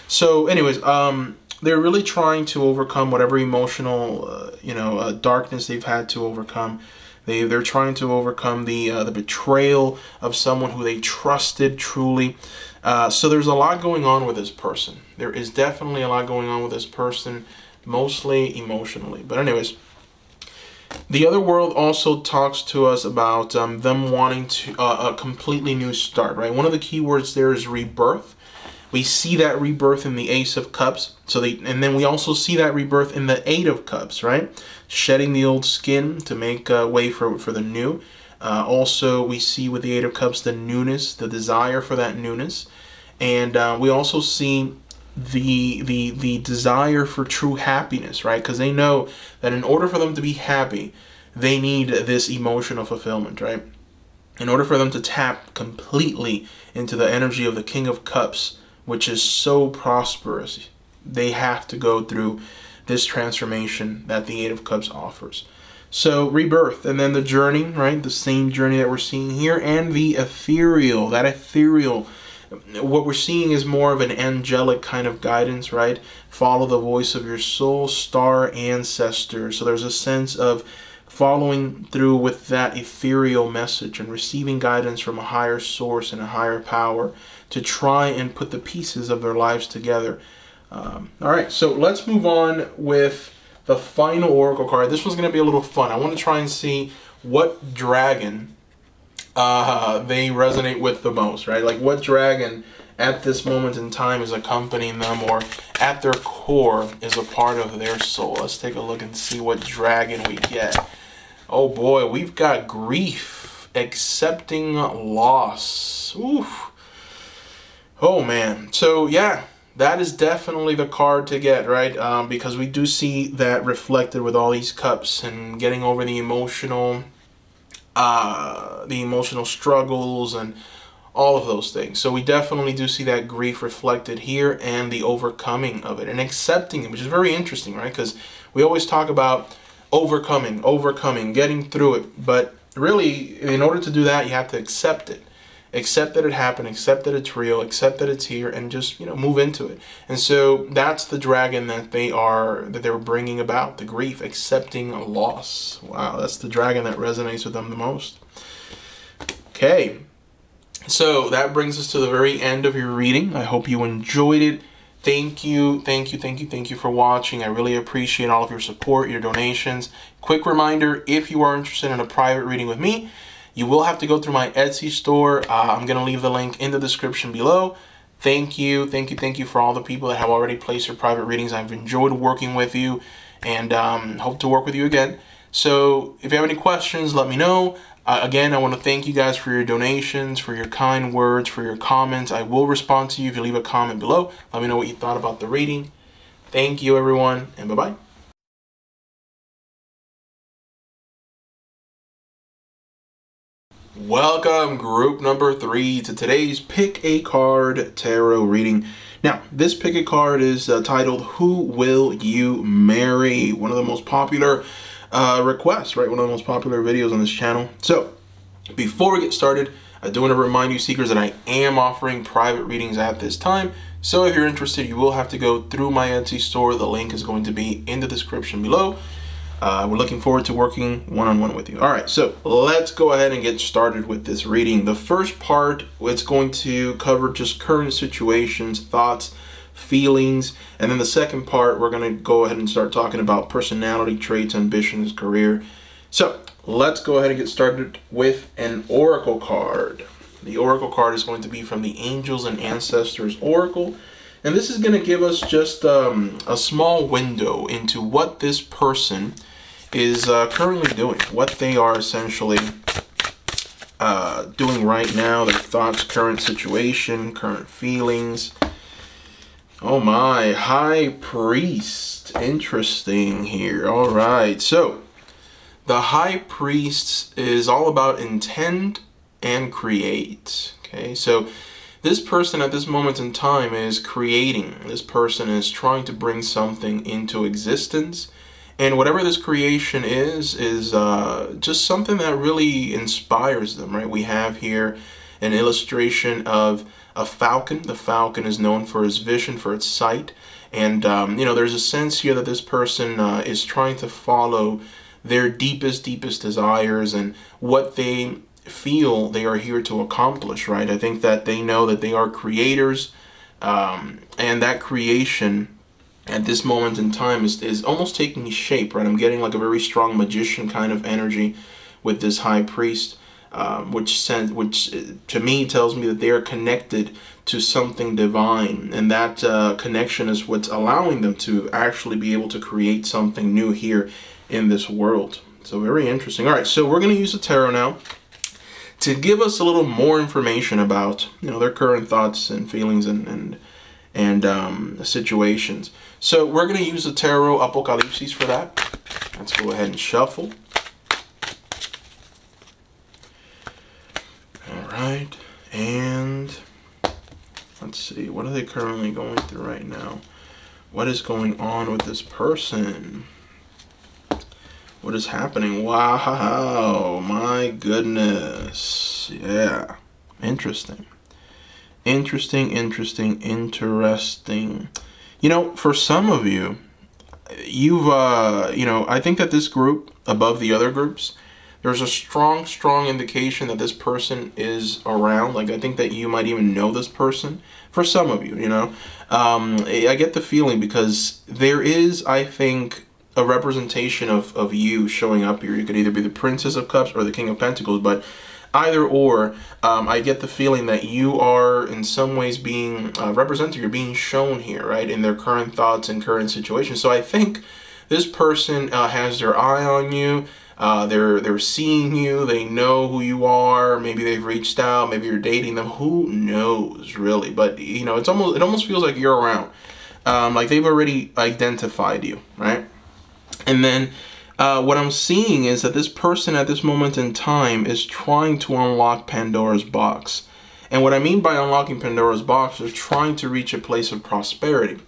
So anyways, they're really trying to overcome whatever emotional, darkness they've had to overcome. They're trying to overcome the betrayal of someone who they trusted truly. So there's a lot going on with this person. There is definitely a lot going on with this person, mostly emotionally. But anyways, the other world also talks to us about them wanting to a completely new start, right? One of the keywords there is rebirth. We see that rebirth in the Ace of Cups. And then we also see that rebirth in the 8 of Cups, right? Shedding the old skin to make way for the new. Also, we see with the 8 of Cups the newness, the desire for that newness. And we also see the desire for true happiness, right? Because they know that in order for them to be happy, they need this emotional fulfillment, right? In order for them to tap completely into the energy of the King of Cups, which is so prosperous, they have to go through this transformation that the 8 of Cups offers. So rebirth, and then the journey, right? The same journey that we're seeing here, and the ethereal, that ethereal. What we're seeing is more of an angelic kind of guidance, right? Follow the voice of your soul, star ancestor. So there's a sense of following through with that ethereal message and receiving guidance from a higher source and a higher power to try and put the pieces of their lives together. All right, so let's move on with the final oracle card. This one's going to be a little fun. I want to try and see what dragon they resonate with the most, right? Like what dragon at this moment in time is accompanying them, or at their core is a part of their soul. Let's take a look and see what dragon we get. Oh boy, we've got grief, accepting loss. Oof. Oh man. So yeah, that is definitely the card to get, right? Because we do see that reflected with all these cups and getting over the emotional struggles and all of those things. So we definitely do see that grief reflected here and the overcoming of it and accepting it, which is very interesting, right? Because we always talk about overcoming, getting through it. But really, in order to do that, you have to accept it. Accept that it happened, accept that it's real, accept that it's here, and just, move into it. And so that's the dragon that they were bringing about, the grief, accepting loss. Wow, that's the dragon that resonates with them the most. Okay, so that brings us to the very end of your reading. I hope you enjoyed it. Thank you for watching. I really appreciate all of your support, your donations. Quick reminder, if you are interested in a private reading with me, you will have to go through my Etsy store. I'm going to leave the link in the description below. Thank you for all the people that have already placed your private readings. I've enjoyed working with you and hope to work with you again. So if you have any questions, let me know. Again, I want to thank you guys for your donations, for your kind words, for your comments. I will respond to you if you leave a comment below. Let me know what you thought about the reading. Thank you, everyone, and bye-bye. Welcome, group number 3, to today's Pick a Card Tarot reading. Now, this Pick a Card is titled, Who Will You Marry? One of the most popular requests, right? One of the most popular videos on this channel. So, before we get started, I do want to remind you, seekers, that I am offering private readings at this time. So if you're interested, you will have to go through my Etsy store. The link is going to be in the description below. We're looking forward to working one-on-one with you. All right, so let's go ahead and get started with this reading. The first part, it's going to cover just current situations, thoughts, feelings, and then the second part, we're going to go ahead and start talking about personality traits, ambitions, career. So let's go ahead and get started with an oracle card. The oracle card is going to be from the Angels and Ancestors Oracle. And this is going to give us just a small window into what this person is currently doing, what they are essentially doing right now, their thoughts, current situation, current feelings. Oh my, High Priest. Interesting here. All right, so the High Priest is all about intent and create. Okay, so this person at this moment in time is creating. This person is trying to bring something into existence. And whatever this creation is just something that really inspires them, right? We have here an illustration of a falcon. The falcon is known for its vision, for its sight. And, there's a sense here that this person is trying to follow their deepest desires and what they feel they are here to accomplish, right? I think that they know that they are creators, and that creation at this moment in time is almost taking shape, right? I'm getting like a very strong magician kind of energy with this High Priest, which to me tells me that they are connected to something divine, and that connection is what's allowing them to actually be able to create something new here in this world. So very interesting. All right, so we're going to use the tarot now to give us a little more information about, their current thoughts and feelings and situations. So we're going to use the Tarot Apocalypsis for that. Let's go ahead and shuffle. All right, and let's see, what are they currently going through right now? What is going on with this person? What is happening? Wow, my goodness. Yeah, interesting. Interesting. For some of you, I think that this group, above the other groups, there's a strong indication that this person is around. Like, I think that you might even know this person. For some of you, I get the feeling because there is, I think, a representation of you showing up here. You could either be the Princess of Cups or the King of Pentacles, but either or, I get the feeling that you are in some ways being represented, you're being shown here, right, in their current thoughts and current situation. So I think this person has their eye on you. They're seeing you. They know who you are. Maybe they've reached out. Maybe you're dating them. Who knows, really? But you know, it almost feels like you're around. Like they've already identified you, right? And then what I'm seeing is that this person at this moment in time is trying to unlock Pandora's box. And what I mean by unlocking Pandora's box is trying to reach a place of prosperity.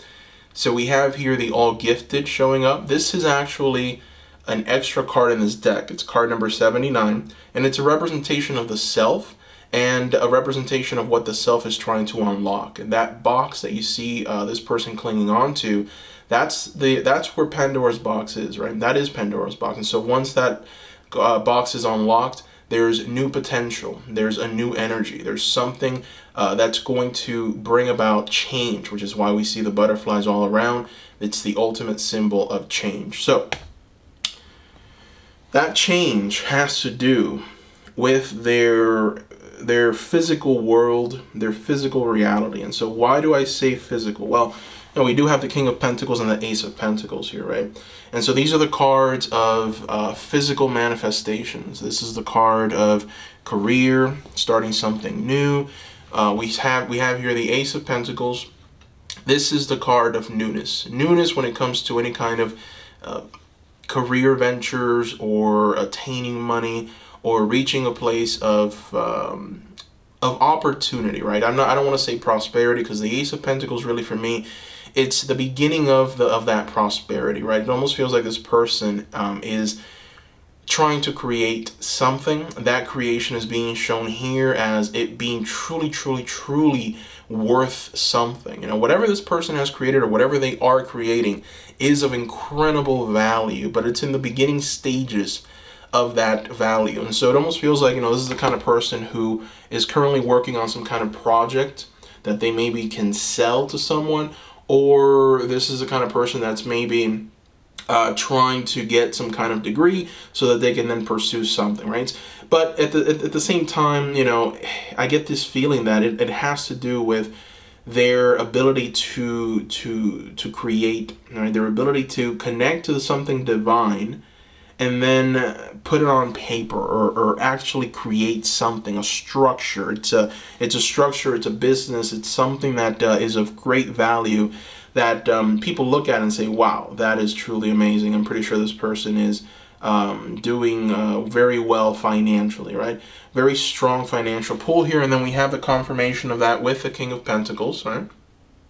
So we have here the All Gifted showing up. This is actually an extra card in this deck. It's card number 79, and it's a representation of the self and a representation of what the self is trying to unlock. And that box that you see this person clinging on to, that's where Pandora's box is, right? That is Pandora's box. And so once that box is unlocked, there's new potential, there's a new energy, there's something that's going to bring about change, which is why we see the butterflies all around. It's the ultimate symbol of change. So that change has to do with their physical world, their physical reality. And so why do I say physical? Well, you know, we do have the King of Pentacles and the Ace of Pentacles here, right? And so these are the cards of physical manifestations. This is the card of career, starting something new. We have here the Ace of Pentacles. This is the card of newness. Newness when it comes to any kind of career ventures or attaining money or reaching a place of opportunity, right? I don't want to say prosperity, because the Ace of Pentacles really for me, it's the beginning of that prosperity, right? It almost feels like this person is trying to create something. That creation is being shown here as it being truly, truly, truly worth something. You know, whatever this person has created or whatever they are creating is of incredible value, but it's in the beginning stages of that value. And so it almost feels like, you know, this is the kind of person who is currently working on some kind of project that they maybe can sell to someone, or this is the kind of person that's maybe trying to get some kind of degree so that they can then pursue something, right? But at the same time, you know, I get this feeling that it has to do with their ability to create, right? Their ability to connect to something divine and then put it on paper or actually create something, a structure. It's a structure, it's a business, it's something that is of great value that people look at and say, wow, that is truly amazing. I'm pretty sure this person is doing very well financially, right? Very strong financial pull here. And then we have the confirmation of that with the King of Pentacles, right?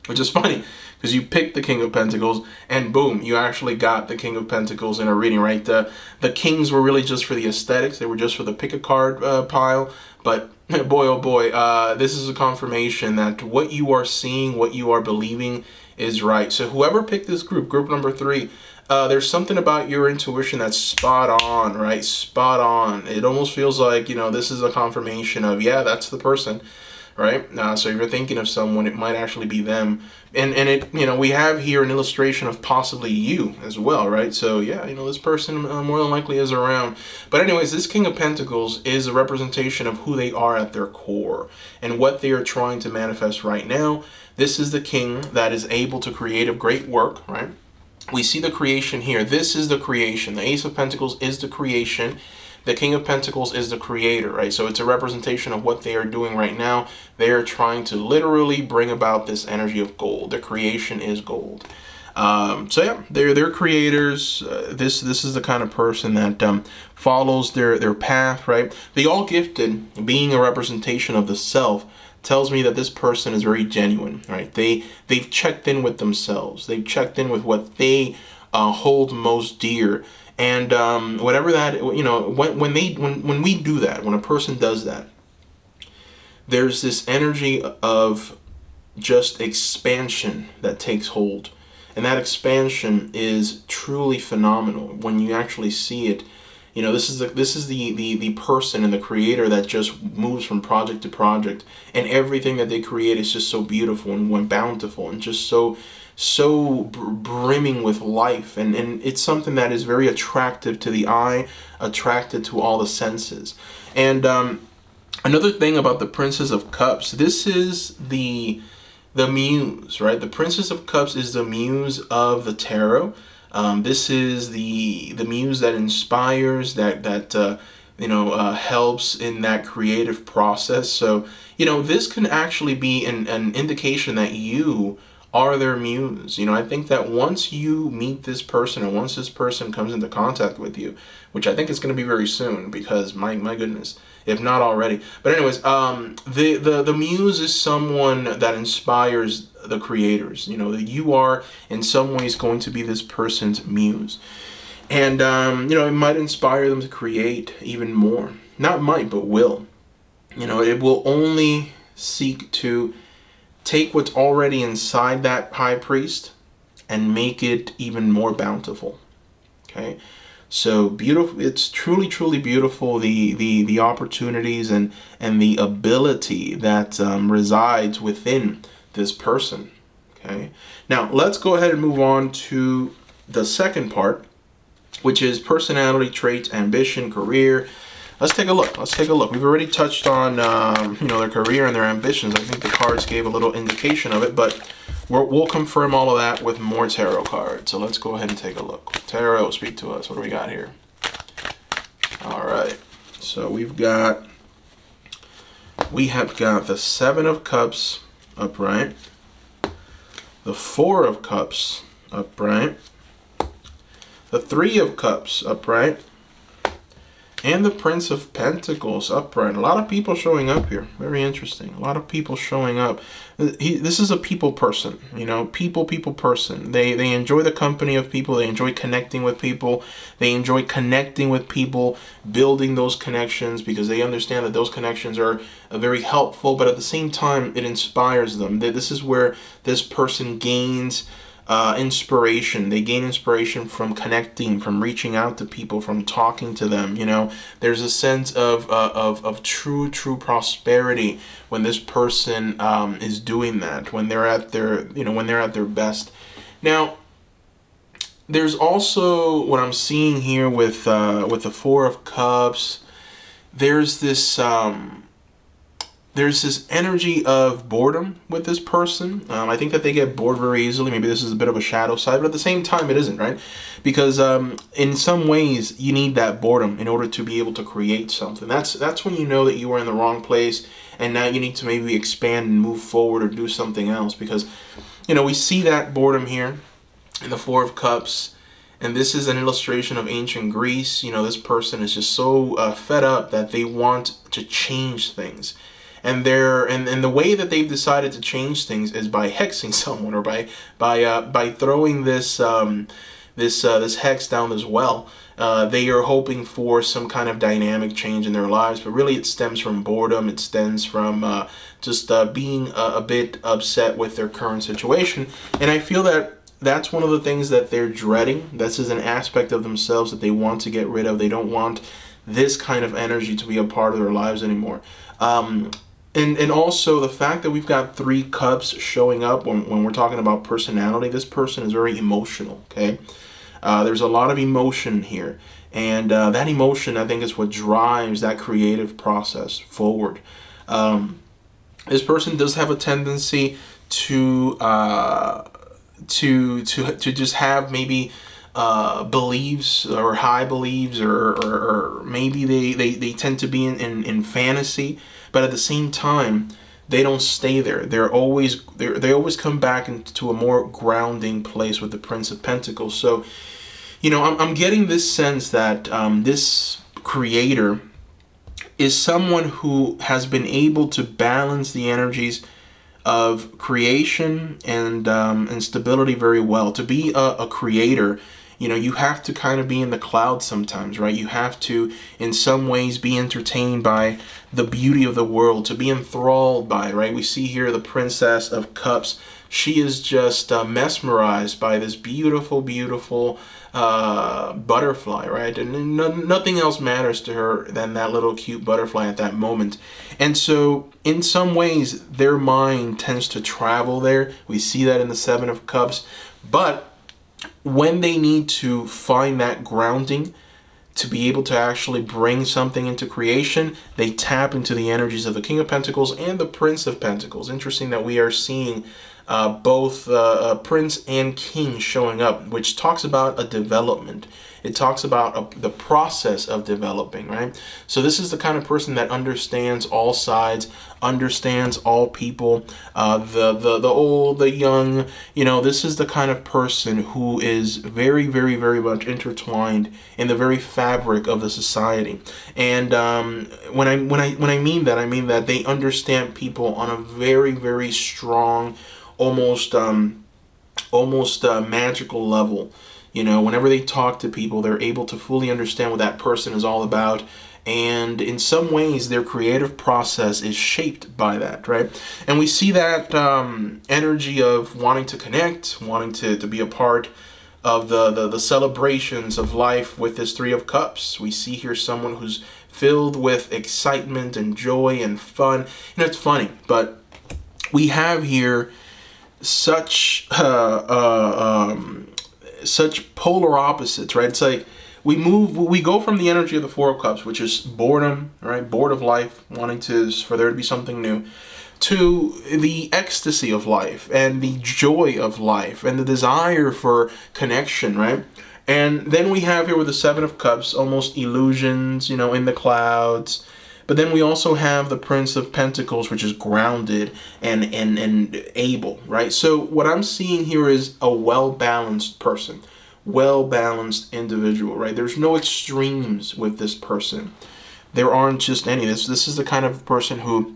Which is funny because you picked the King of Pentacles and boom, you actually got the King of Pentacles in a reading, right? The Kings were really just for the aesthetics. They were just for the pick a card pile. But boy, oh boy, this is a confirmation that what you are seeing, what you are believing is right. So whoever picked this group number 3, there's something about your intuition that's spot on, right? Spot on. It almost feels like, you know, this is a confirmation of, yeah, that's the person, right? So if you're thinking of someone, it might actually be them. And it, you know, we have here an illustration of possibly you as well, right? So yeah, you know, this person more than likely is around. But anyways, this King of Pentacles is a representation of who they are at their core and what they are trying to manifest right now. This is the king that is able to create a great work, right? We see the creation here. This is the creation. The Ace of Pentacles is the creation. The King of Pentacles is the creator, right? So it's a representation of what they are doing right now. They are trying to literally bring about this energy of gold. The creation is gold. So yeah, they're creators. This is the kind of person that follows their path, right? The All Gifted, being a representation of the self, tells me that this person is very genuine, right? They've checked in with themselves. They've checked in with what they hold most dear. And whatever that, you know, when we do that, when a person does that, there's this energy of just expansion that takes hold. And that expansion is truly phenomenal when you actually see it. You know, this is the person and the creator that just moves from project to project, and everything that they create is just so beautiful and bountiful and just so brimming with life, and it's something that is very attractive to the eye, attracted to all the senses. And Another thing about the Princess of Cups, this is the muse, right? The Princess of Cups is the muse of the tarot. This is the muse that inspires, that helps in that creative process. So, this can actually be an indication that you are their muse. I think that once you meet this person, and once this person comes into contact with you, which I think is going to be very soon, because my goodness, if not already. But anyways, the muse is someone that inspires the creators. That you are in some ways going to be this person's muse. And, it might inspire them to create even more. Not might, but will. It will only seek to take what's already inside that high priest and make it even more bountiful. Okay? So beautiful. It's truly, truly beautiful, the opportunities and the ability that resides within this person. Okay? Now, let's go ahead and move on to the second part, which is personality traits, ambition, career. Let's take a look. We've already touched on their career and their ambitions. I think the cards gave a little indication of it, but we'll confirm all of that with more tarot cards. So let's go ahead and take a look. Tarot, speak to us. What do we got here? All right. So we have got the Seven of Cups upright, the Four of Cups upright, the Three of Cups upright, and the Prince of Pentacles upright. A lot of people showing up here. Very interesting. A lot of people showing up. This is a people person, people person. They enjoy the company of people. They enjoy connecting with people. They enjoy connecting with people, building those connections, because they understand that those connections are very helpful, but at the same time, it inspires them. This is where this person gains inspiration. They gain inspiration from connecting, from reaching out to people, from talking to them. There's a sense of true prosperity when this person is doing that, when they're at their best. Now, there's also what I'm seeing here with the Four of Cups. There's this energy of boredom with this person. I think that they get bored very easily. Maybe this is a bit of a shadow side, but at the same time, it isn't, right? Because in some ways, you need that boredom in order to be able to create something. That's when you know that you are in the wrong place, and now you need to maybe expand and move forward or do something else. Because, we see that boredom here in the Four of Cups. And this is an illustration of ancient Greece. This person is just so fed up that they want to change things. And the way that they've decided to change things is by hexing someone, or by throwing this hex down as well. They are hoping for some kind of dynamic change in their lives, but really it stems from boredom. It stems from just being a bit upset with their current situation. And I feel that that's one of the things that they're dreading. This is an aspect of themselves that they want to get rid of. They don't want this kind of energy to be a part of their lives anymore. And also the fact that we've got Three Cups showing up when we're talking about personality. This person is very emotional, okay? There's a lot of emotion here. And that emotion, I think, is what drives that creative process forward. This person does have a tendency to just have maybe beliefs, or high beliefs, or maybe they tend to be in fantasy. But at the same time, they don't stay there. They always come back into a more grounding place with the Prince of Pentacles. So, I'm getting this sense that this creator is someone who has been able to balance the energies of creation and stability very well. To be a creator, you have to kind of be in the clouds sometimes, right? You have to, in some ways, be entertained by the beauty of the world, to be enthralled by it, right? We see here the Princess of Cups. She is just mesmerized by this beautiful, beautiful butterfly, right? And nothing else matters to her than that little cute butterfly at that moment. And so, in some ways, their mind tends to travel there. We see that in the Seven of Cups. But when they need to find that grounding, to be able to actually bring something into creation, they tap into the energies of the King of Pentacles and the Prince of Pentacles. Interesting that we are seeing both Prince and King showing up, which talks about a development. It talks about the process of developing, right? So this is the kind of person that understands all sides, understands all people, the old, the young. You know, this is the kind of person who is very, very, very much intertwined in the very fabric of the society. And when I mean that, I mean that they understand people on a very, very strong, almost magical level. You know, whenever they talk to people, they're able to fully understand what that person is all about. And in some ways, their creative process is shaped by that, right? And we see that energy of wanting to connect, wanting to be a part of the celebrations of life with this Three of Cups. We see here someone who's filled with excitement and joy and fun. You know, it's funny, but we have here such such polar opposites, right? It's like we go from the energy of the Four of Cups, which is boredom, right? Bored of life, wanting for there to be something new, to the ecstasy of life and the joy of life and the desire for connection, right? And then we have here with the Seven of Cups, almost illusions, you know, in the clouds. But then we also have the Prince of Pentacles, which is grounded and able, right? So what I'm seeing here is a well-balanced person, well-balanced individual, right? There's no extremes with this person. There aren't just any. This is the kind of person who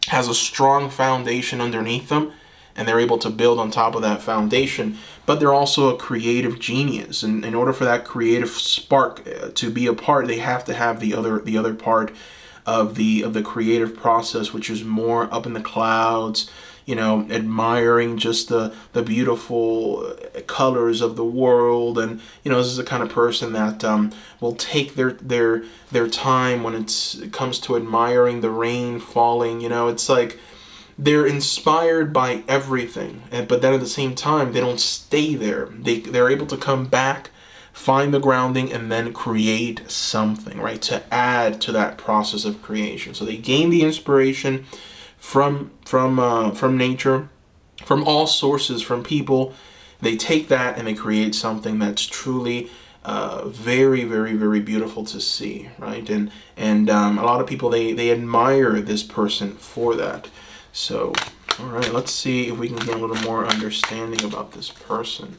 has a strong foundation underneath them, and they're able to build on top of that foundation. But they're also a creative genius, and in order for that creative spark to be a part, they have to have the other part of the creative process, which is more up in the clouds, you know, admiring just the beautiful colors of the world. And you know, this is the kind of person that will take their time when it comes to admiring the rain falling. You know, it's like they're inspired by everything, but then at the same time they don't stay there. They're able to come back, find the grounding, and then create something, right, to add to that process of creation. So they gain the inspiration from nature, from all sources, from people. They take that and they create something that's truly very, very, very beautiful to see, right? And a lot of people, they admire this person for that. So, all right, let's see if we can get a little more understanding about this person.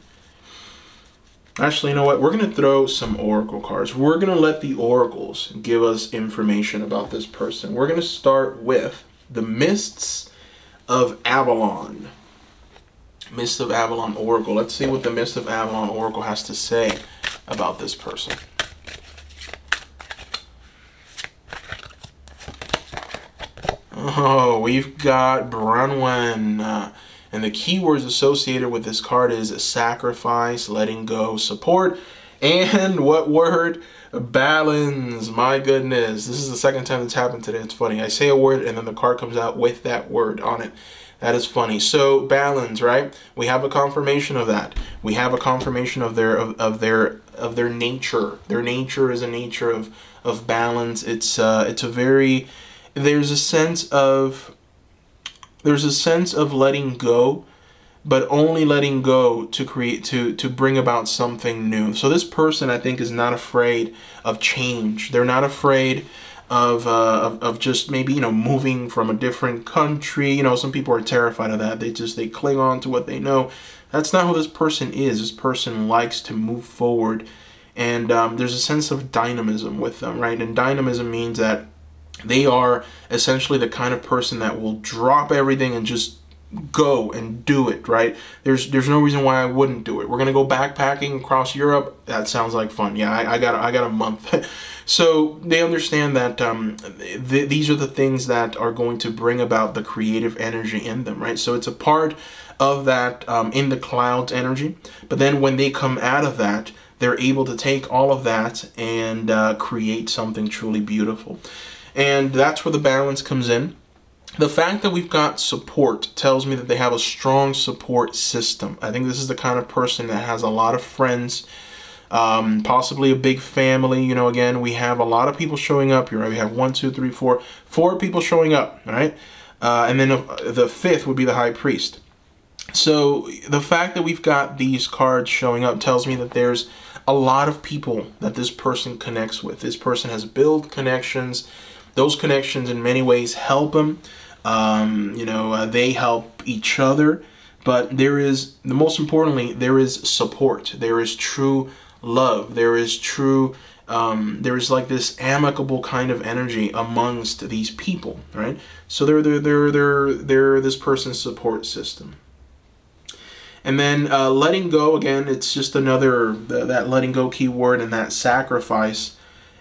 Actually, you know what? We're going to throw some oracle cards. We're going to let the oracles give us information about this person. We're going to start with the Mists of Avalon. Mists of Avalon Oracle. Let's see what the Mists of Avalon Oracle has to say about this person. Oh, we've got Bronwyn. And the keywords associated with this card is sacrifice, letting go, support, and what word? Balance. My goodness. This is the second time it's happened today. It's funny. I say a word and then the card comes out with that word on it. That is funny. So balance, right? We have a confirmation of that. We have a confirmation of their nature. Their nature is a nature of balance. It's a very, there's a sense of letting go, but only letting go to bring about something new. So this person, I think, is not afraid of change. They're not afraid of just maybe, you know, moving from a different country. You know, some people are terrified of that. They cling on to what they know. That's not who this person is. This person likes to move forward, and there's a sense of dynamism with them, right? And dynamism means that they are essentially the kind of person that will drop everything and just go and do it, right? There's no reason why I wouldn't do it. We're gonna go backpacking across Europe. That sounds like fun. Yeah, I got a month. So they understand that these are the things that are going to bring about the creative energy in them, right? So it's a part of that in the clouds energy. But then when they come out of that, they're able to take all of that and create something truly beautiful. And that's where the balance comes in. The fact that we've got support tells me that they have a strong support system. I think this is the kind of person that has a lot of friends, possibly a big family. You know, again, we have a lot of people showing up here. Right? We have 1, 2, 3, 4, 4 people showing up, right? And then the fifth would be the high priest. So the fact that we've got these cards showing up tells me that there's a lot of people that this person connects with. This person has built connections. Those connections in many ways help them. You know, they help each other. But there is, the most importantly, there is support. There is true love. There is true, there is like this amicable kind of energy amongst these people, right? So they're this person's support system. And then letting go, again, it's just another, that letting go keyword and that sacrifice,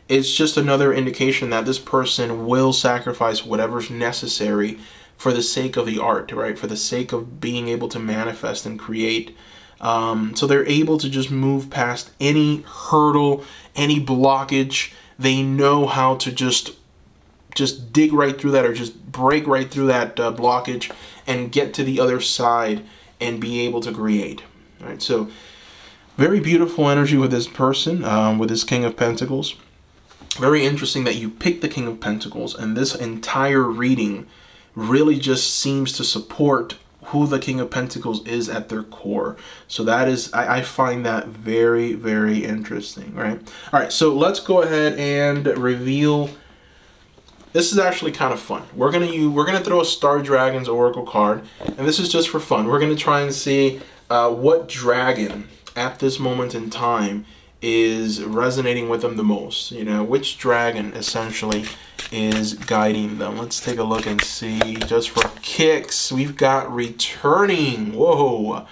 it's just another indication that this person will sacrifice whatever's necessary for the sake of the art, right? For the sake of being able to manifest and create. So they're able to just move past any hurdle, any blockage. They know how to just dig right through that, or just break right through that blockage and get to the other side and be able to create. All right, so very beautiful energy with this person, with this King of Pentacles. Very interesting that you picked the King of Pentacles, and this entire reading really just seems to support who the King of Pentacles is at their core. So that is, I find that very, very interesting, right? All right, so let's go ahead and reveal. This is actually kind of fun. We're gonna throw a Star Dragon's Oracle card, and this is just for fun. We're gonna try and see what dragon at this moment in time is resonating with them the most. You know, which dragon essentially is guiding them. Let's take a look and see. Just for kicks, we've got returning. Whoa.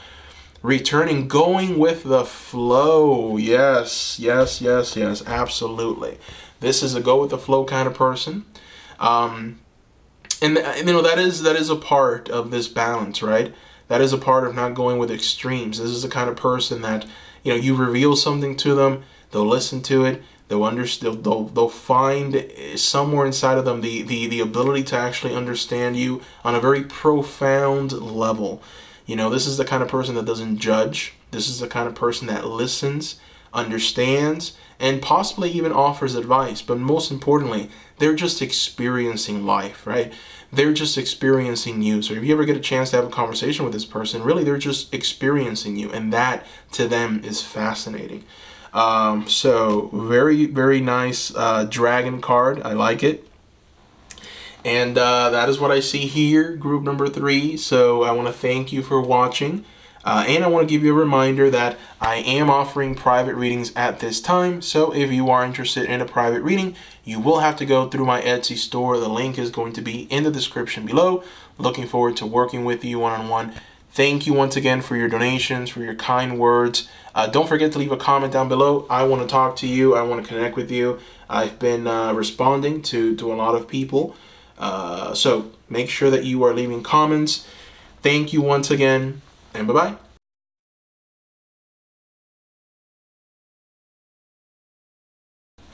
Returning, going with the flow. Yes, yes, yes, yes, absolutely. This is a go with the flow kind of person. And you know, that is a part of this balance, right? That is a part of not going with extremes. This is the kind of person that, you know, you reveal something to them, they'll listen to it, they'll understand, they'll find somewhere inside of them the ability to actually understand you on a very profound level. You know, this is the kind of person that doesn't judge. This is the kind of person that listens, understands, and possibly even offers advice. But most importantly, they're just experiencing life, right? They're just experiencing you. So if you ever get a chance to have a conversation with this person, really they're just experiencing you, and that to them is fascinating. So very, very nice dragon card. I like it. And that is what I see here, group number 3. So I want to thank you for watching. And I want to give you a reminder that I am offering private readings at this time. So if you are interested in a private reading, you will have to go through my Etsy store. The link is going to be in the description below. Looking forward to working with you one-on-one. Thank you once again for your donations, for your kind words. Don't forget to leave a comment down below. I want to talk to you. I want to connect with you. I've been responding to a lot of people. So make sure that you are leaving comments. Thank you once again, and bye-bye.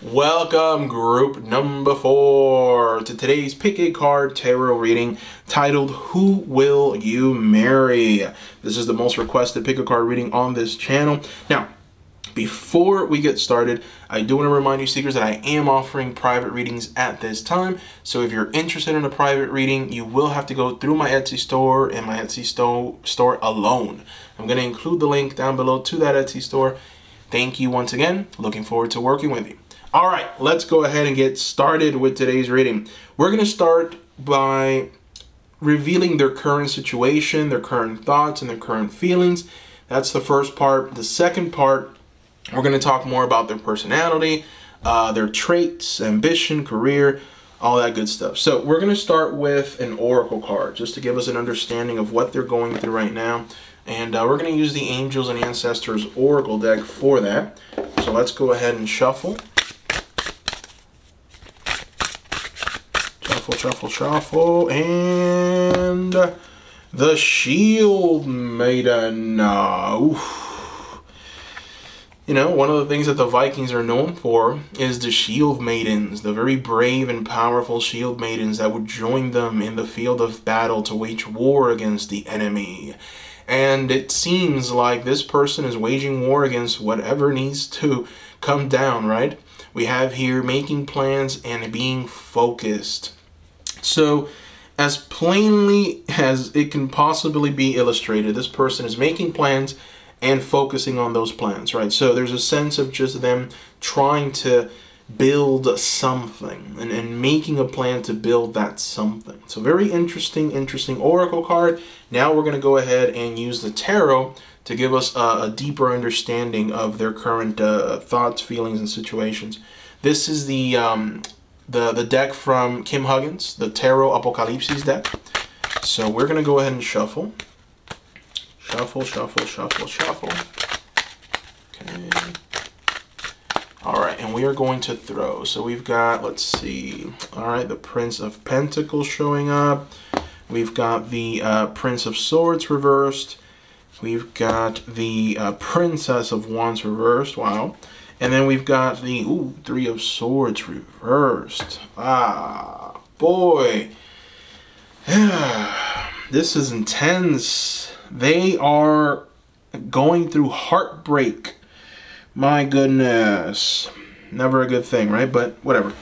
Welcome, group number 4, to today's Pick a Card Tarot reading titled, Who Will You Marry? This is the most requested Pick a Card reading on this channel. Now, before we get started, I do want to remind you, seekers, that I am offering private readings at this time. So if you're interested in a private reading, you will have to go through my Etsy store and my Etsy store alone. I'm going to include the link down below to that Etsy store. Thank you once again. Looking forward to working with you. All right, let's go ahead and get started with today's reading. We're going to start by revealing their current situation, their current thoughts, and their current feelings. That's the first part. The second part, we're going to talk more about their personality, their traits, ambition, career, all that good stuff. So we're going to start with an oracle card just to give us an understanding of what they're going through right now. And we're going to use the Angels and Ancestors Oracle deck for that. So let's go ahead and shuffle. Shuffle, shuffle, and the Shield Maiden. Oof. You know, one of the things that the Vikings are known for is the Shield Maidens, the very brave and powerful Shield Maidens that would join them in the field of battle to wage war against the enemy. And it seems like this person is waging war against whatever needs to come down, right? We have here making plans and being focused. So as plainly as it can possibly be illustrated, this person is making plans and focusing on those plans, right? So there's a sense of just them trying to build something and making a plan to build that something. So very interesting oracle card. Now we're going to go ahead and use the tarot to give us a deeper understanding of their current thoughts, feelings, and situations. This is the deck from Kim Huggins, the Tarot Apocalypsis deck. So we're going to go ahead and shuffle. Shuffle, shuffle, shuffle, shuffle. Okay. All right, and we are going to throw. So we've got, let's see. All right, the Prince of Pentacles showing up. We've got the Prince of Swords reversed. We've got the Princess of Wands reversed. Wow. And then we've got the Three of Swords reversed. Ah, boy. This is intense. They are going through heartbreak. My goodness. Never a good thing, right? But whatever.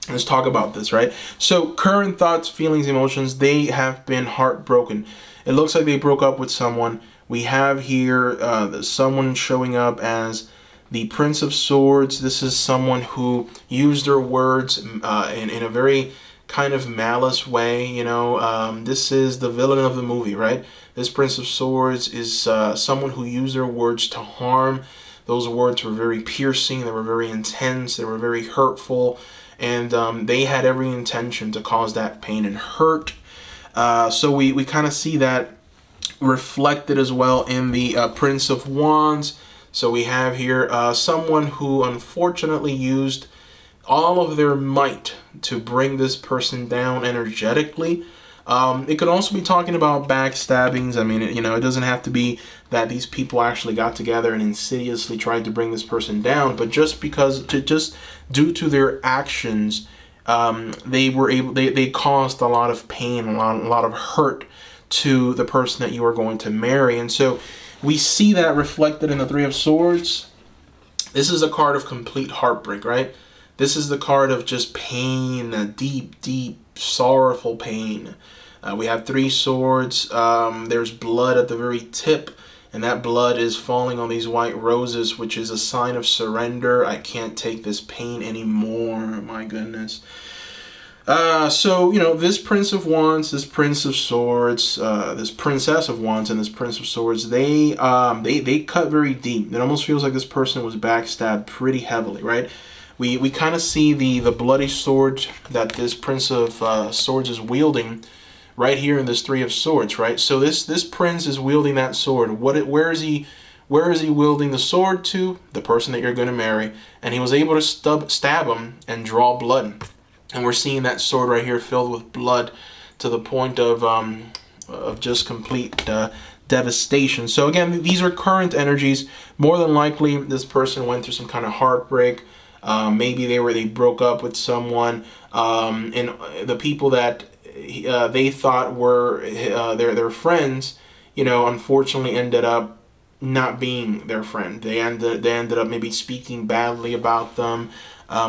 Let's talk about this, right? So current thoughts, feelings, emotions, they have been heartbroken. It looks like they broke up with someone. We have here someone showing up as the Prince of Swords. This is someone who used their words in a very kind of malice way, you know. This is the villain of the movie, right? This Prince of Swords is someone who used their words to harm. Those words were very piercing, they were very intense, they were very hurtful, and they had every intention to cause that pain and hurt. So we kind of see that reflected as well in the Prince of Wands. So we have here someone who unfortunately used all of their might to bring this person down energetically. It could also be talking about backstabbings. I mean, you know, it doesn't have to be that these people actually got together and insidiously tried to bring this person down, but just due to their actions, they caused a lot of pain, a lot of hurt to the person that you are going to marry. And so we see that reflected in the Three of Swords. This is a card of complete heartbreak, right? This is the card of just pain, a deep, deep, sorrowful pain. We have Three Swords. There's blood at the very tip, and that blood is falling on these white roses, which is a sign of surrender. I can't take this pain anymore. My goodness. So, you know, this Prince of Wands, this Prince of Swords, this Princess of Wands, and this Prince of Swords, they cut very deep. It almost feels like this person was backstabbed pretty heavily, right? We kind of see the bloody sword that this Prince of Swords is wielding right here in this Three of Swords, right? So this prince is wielding that sword. Where is he wielding the sword to? The person that you're going to marry. And he was able to stab him and draw blood. And we're seeing that sword right here filled with blood to the point of just complete devastation. So again, these are current energies. More than likely, this person went through some kind of heartbreak. Maybe they broke up with someone, and the people that they thought were their friends, you know, unfortunately ended up not being their friend. They ended up maybe speaking badly about them,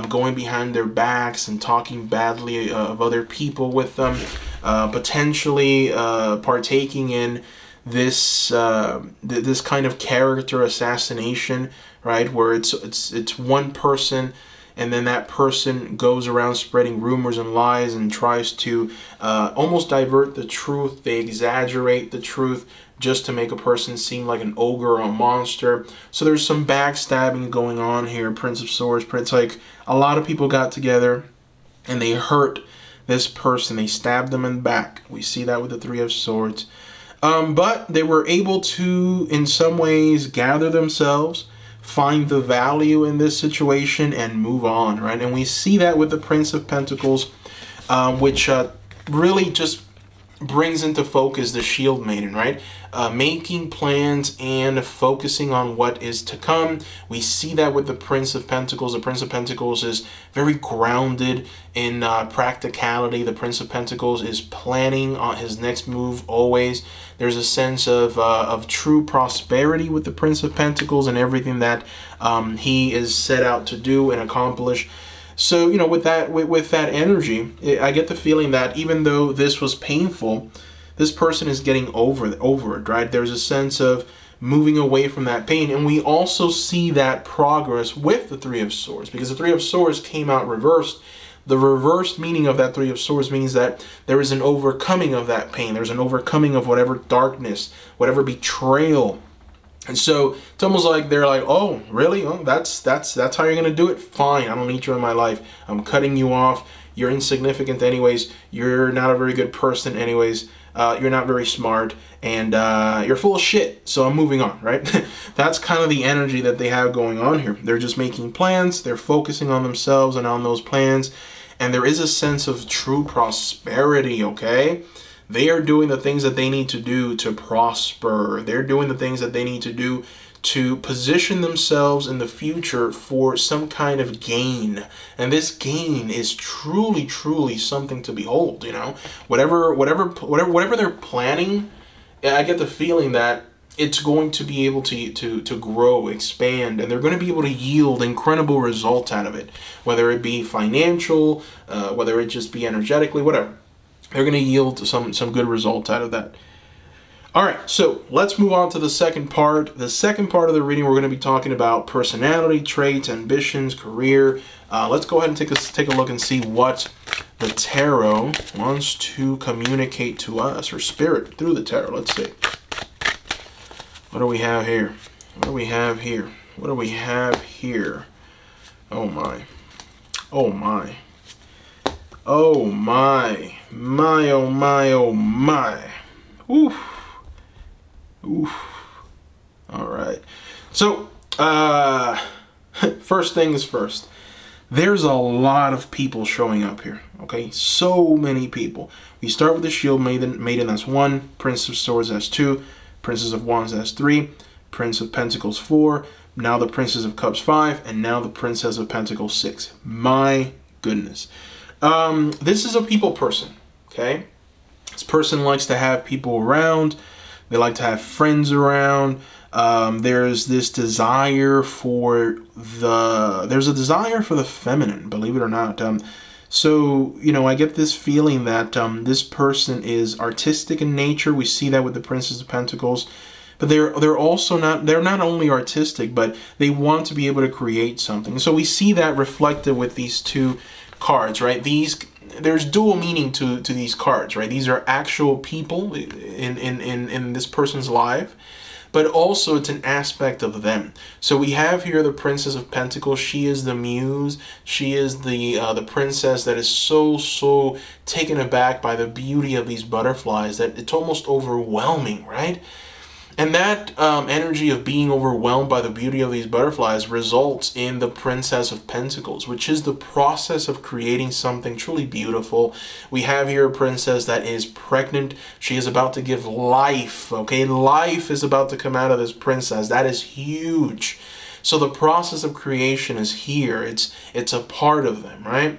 going behind their backs and talking badly of other people with them, potentially partaking in this this kind of character assassination, right? Where it's one person, and then that person goes around spreading rumors and lies and tries to almost divert the truth. They exaggerate the truth just to make a person seem like an ogre or a monster. So there's some backstabbing going on here. Prince of Swords, Prince, like a lot of people got together and they hurt this person. They stabbed them in the back. We see that with the Three of Swords. But they were able to, in some ways, gather themselves, find the value in this situation, and move on, right? And we see that with the Prince of Pentacles, which really just brings into focus the shield maiden, right? Making plans and focusing on what is to come. We see that with the Prince of Pentacles. The Prince of Pentacles is very grounded in practicality. The Prince of Pentacles is planning on his next move always. There's a sense of true prosperity with the Prince of Pentacles and everything that he is set out to do and accomplish. So, you know, with that energy, I get the feeling that even though this was painful, this person is getting over it, right? There's a sense of moving away from that pain. And we also see that progress with the Three of Swords, because the Three of Swords came out reversed. The reversed meaning of that Three of Swords means that there is an overcoming of that pain. There's an overcoming of whatever darkness, whatever betrayal. And so it's almost like they're like, oh, really? Oh, that's how you're going to do it? Fine, I don't need you in my life. I'm cutting you off. You're insignificant anyways. You're not a very good person anyways. You're not very smart. And you're full of shit. So I'm moving on, right? That's kind of the energy that they have going on here. They're just making plans. They're focusing on themselves and on those plans. And there is a sense of true prosperity, okay? They are doing the things that they need to do to prosper. They're doing the things that they need to do to position themselves in the future for some kind of gain. And this gain is truly, truly something to behold, you know. Whatever they're planning, I get the feeling that it's going to be able to grow, expand, and they're going to be able to yield incredible results out of it. Whether it be financial, whether it just be energetically, whatever. They're going to yield some good results out of that. All right, so let's move on to the second part. The second part of the reading, we're going to be talking about personality, traits, ambitions, career. Let's go ahead and take a look and see what the tarot wants to communicate to us, or spirit through the tarot. Let's see. What do we have here? What do we have here? What do we have here? Oh my. Oh my. Oh my. My, oh my, oh my. Oof. Oof. All right. So, first things first. There's a lot of people showing up here, okay? So many people. We start with the Shield Maiden, that's 1. Prince of Swords, that's 2. Princess of Wands, that's 3. Prince of Pentacles, 4. Now the Princess of Cups, 5. And now the Princess of Pentacles, 6. My goodness. This is a people person, okay? This person likes to have people around. They like to have friends around. There's this desire for there's a desire for the feminine, believe it or not. So, you know, I get this feeling that this person is artistic in nature. We see that with the Princess of Pentacles. But they're also not only artistic, but they want to be able to create something. So we see that reflected with these two cards, right? There's dual meaning to these cards, right? These are actual people in this person's life, but also it's an aspect of them. So we have here the Princess of Pentacles. She is the muse. She is the princess that is so taken aback by the beauty of these butterflies that it's almost overwhelming, right? And that energy of being overwhelmed by the beauty of these butterflies results in the Princess of Pentacles, which is the process of creating something truly beautiful. We have here a princess that is pregnant. She is about to give life, okay? Life is about to come out of this princess. That is huge. So the process of creation is here. It's a part of them, right?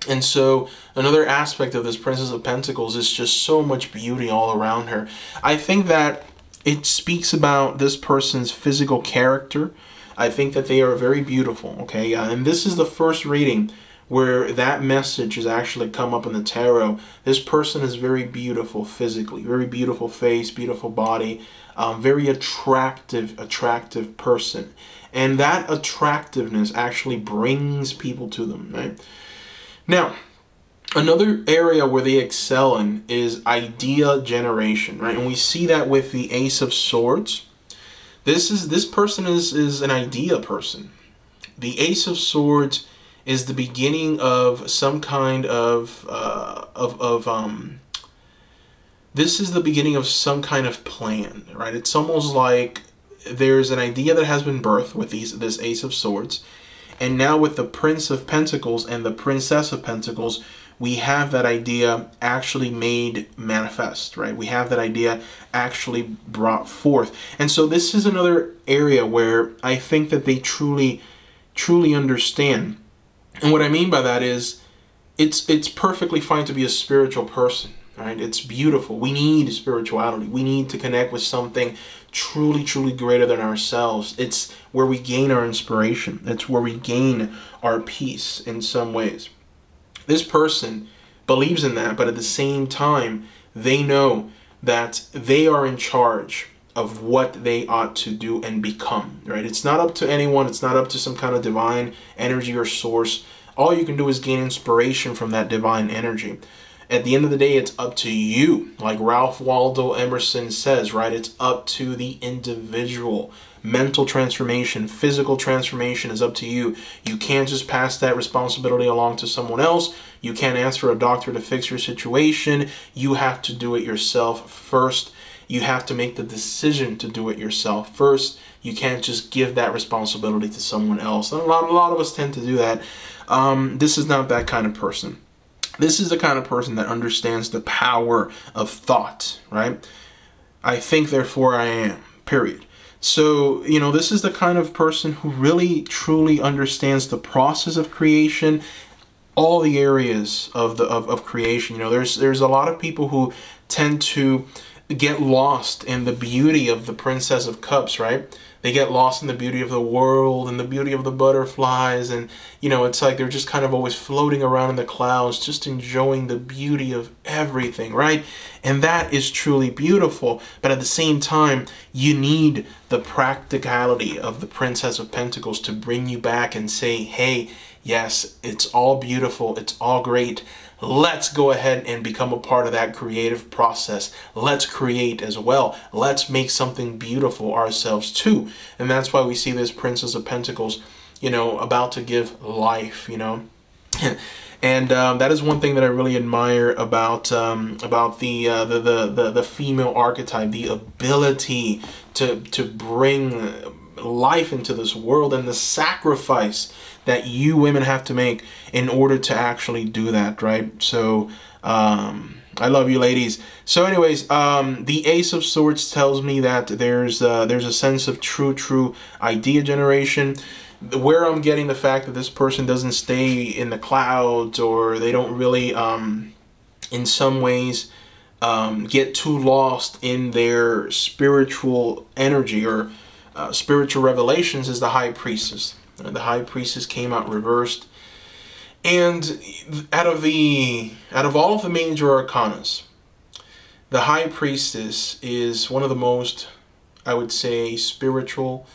And so another aspect of this Princess of Pentacles is just so much beauty all around her. I think that it speaks about this person's physical character. I think that they are very beautiful, okay? And this is the first reading where that message has actually come up in the tarot. This person is very beautiful physically, very beautiful face, beautiful body, very attractive person. And that attractiveness actually brings people to them, right? Now, another area where they excel in is idea generation, right? And we see that with the Ace of Swords. This person is an idea person. The Ace of Swords is the beginning of some kind this is the beginning of some kind of plan, right? It's almost like there's an idea that has been birthed with this Ace of Swords. And now with the Prince of Pentacles and the Princess of Pentacles, we have that idea actually made manifest, right? We have that idea actually brought forth. And so this is another area where I think that they truly understand. And what I mean by that is it's perfectly fine to be a spiritual person, right? It's beautiful. We need spirituality. We need to connect with something truly greater than ourselves. It's where we gain our inspiration. It's where we gain our peace in some ways. This person believes in that, but at the same time, they know that they are in charge of what they ought to do and become, right? It's not up to anyone. It's not up to some kind of divine energy or source. All you can do is gain inspiration from that divine energy. At the end of the day, it's up to you. Like Ralph Waldo Emerson says, right? It's up to the individual. Mental transformation, physical transformation is up to you. You can't just pass that responsibility along to someone else. You can't ask for a doctor to fix your situation. You have to do it yourself first. You have to make the decision to do it yourself first. You can't just give that responsibility to someone else. And a lot of us tend to do that. This is not that kind of person. This is the kind of person that understands the power of thought, right? I think, therefore I am, period. So, you know, this is the kind of person who really, truly understands the process of creation, all the areas of creation. You know, there's a lot of people who tend to get lost in the beauty of the Princess of Cups, right? They get lost in the beauty of the world and the beauty of the butterflies. And, you know, it's like they're just kind of always floating around in the clouds, just enjoying the beauty of everything, right? And that is truly beautiful. But at the same time, you need the practicality of the Princess of Pentacles to bring you back and say, hey, yes, it's all beautiful. It's all great. Let's go ahead and become a part of that creative process. Let's create as well. Let's make something beautiful ourselves too. And that's why we see this Princess of Pentacles, you know, about to give life, you know. And that is one thing that I really admire about the female archetype, the ability to bring life into this world, and the sacrifice that you women have to make in order to actually do that, right? So I love you, ladies. So anyways, the Ace of Swords tells me that there's a sense of true idea generation. Where I'm getting the fact that this person doesn't stay in the clouds, or they don't really in some ways get too lost in their spiritual energy or spiritual revelations, is the High Priestess. The High Priestess came out reversed. And out of all of the major arcanas, the High Priestess is one of the most, I would say, spiritual,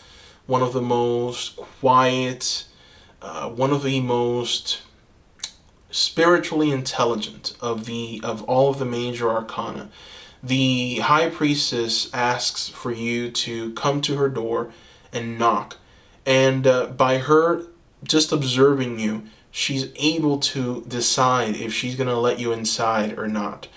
one of the most quiet, one of the most spiritually intelligent of all of the major arcana. The High Priestess asks for you to come to her door and knock. And by her just observing you, she's able to decide if she's going to let you inside or not.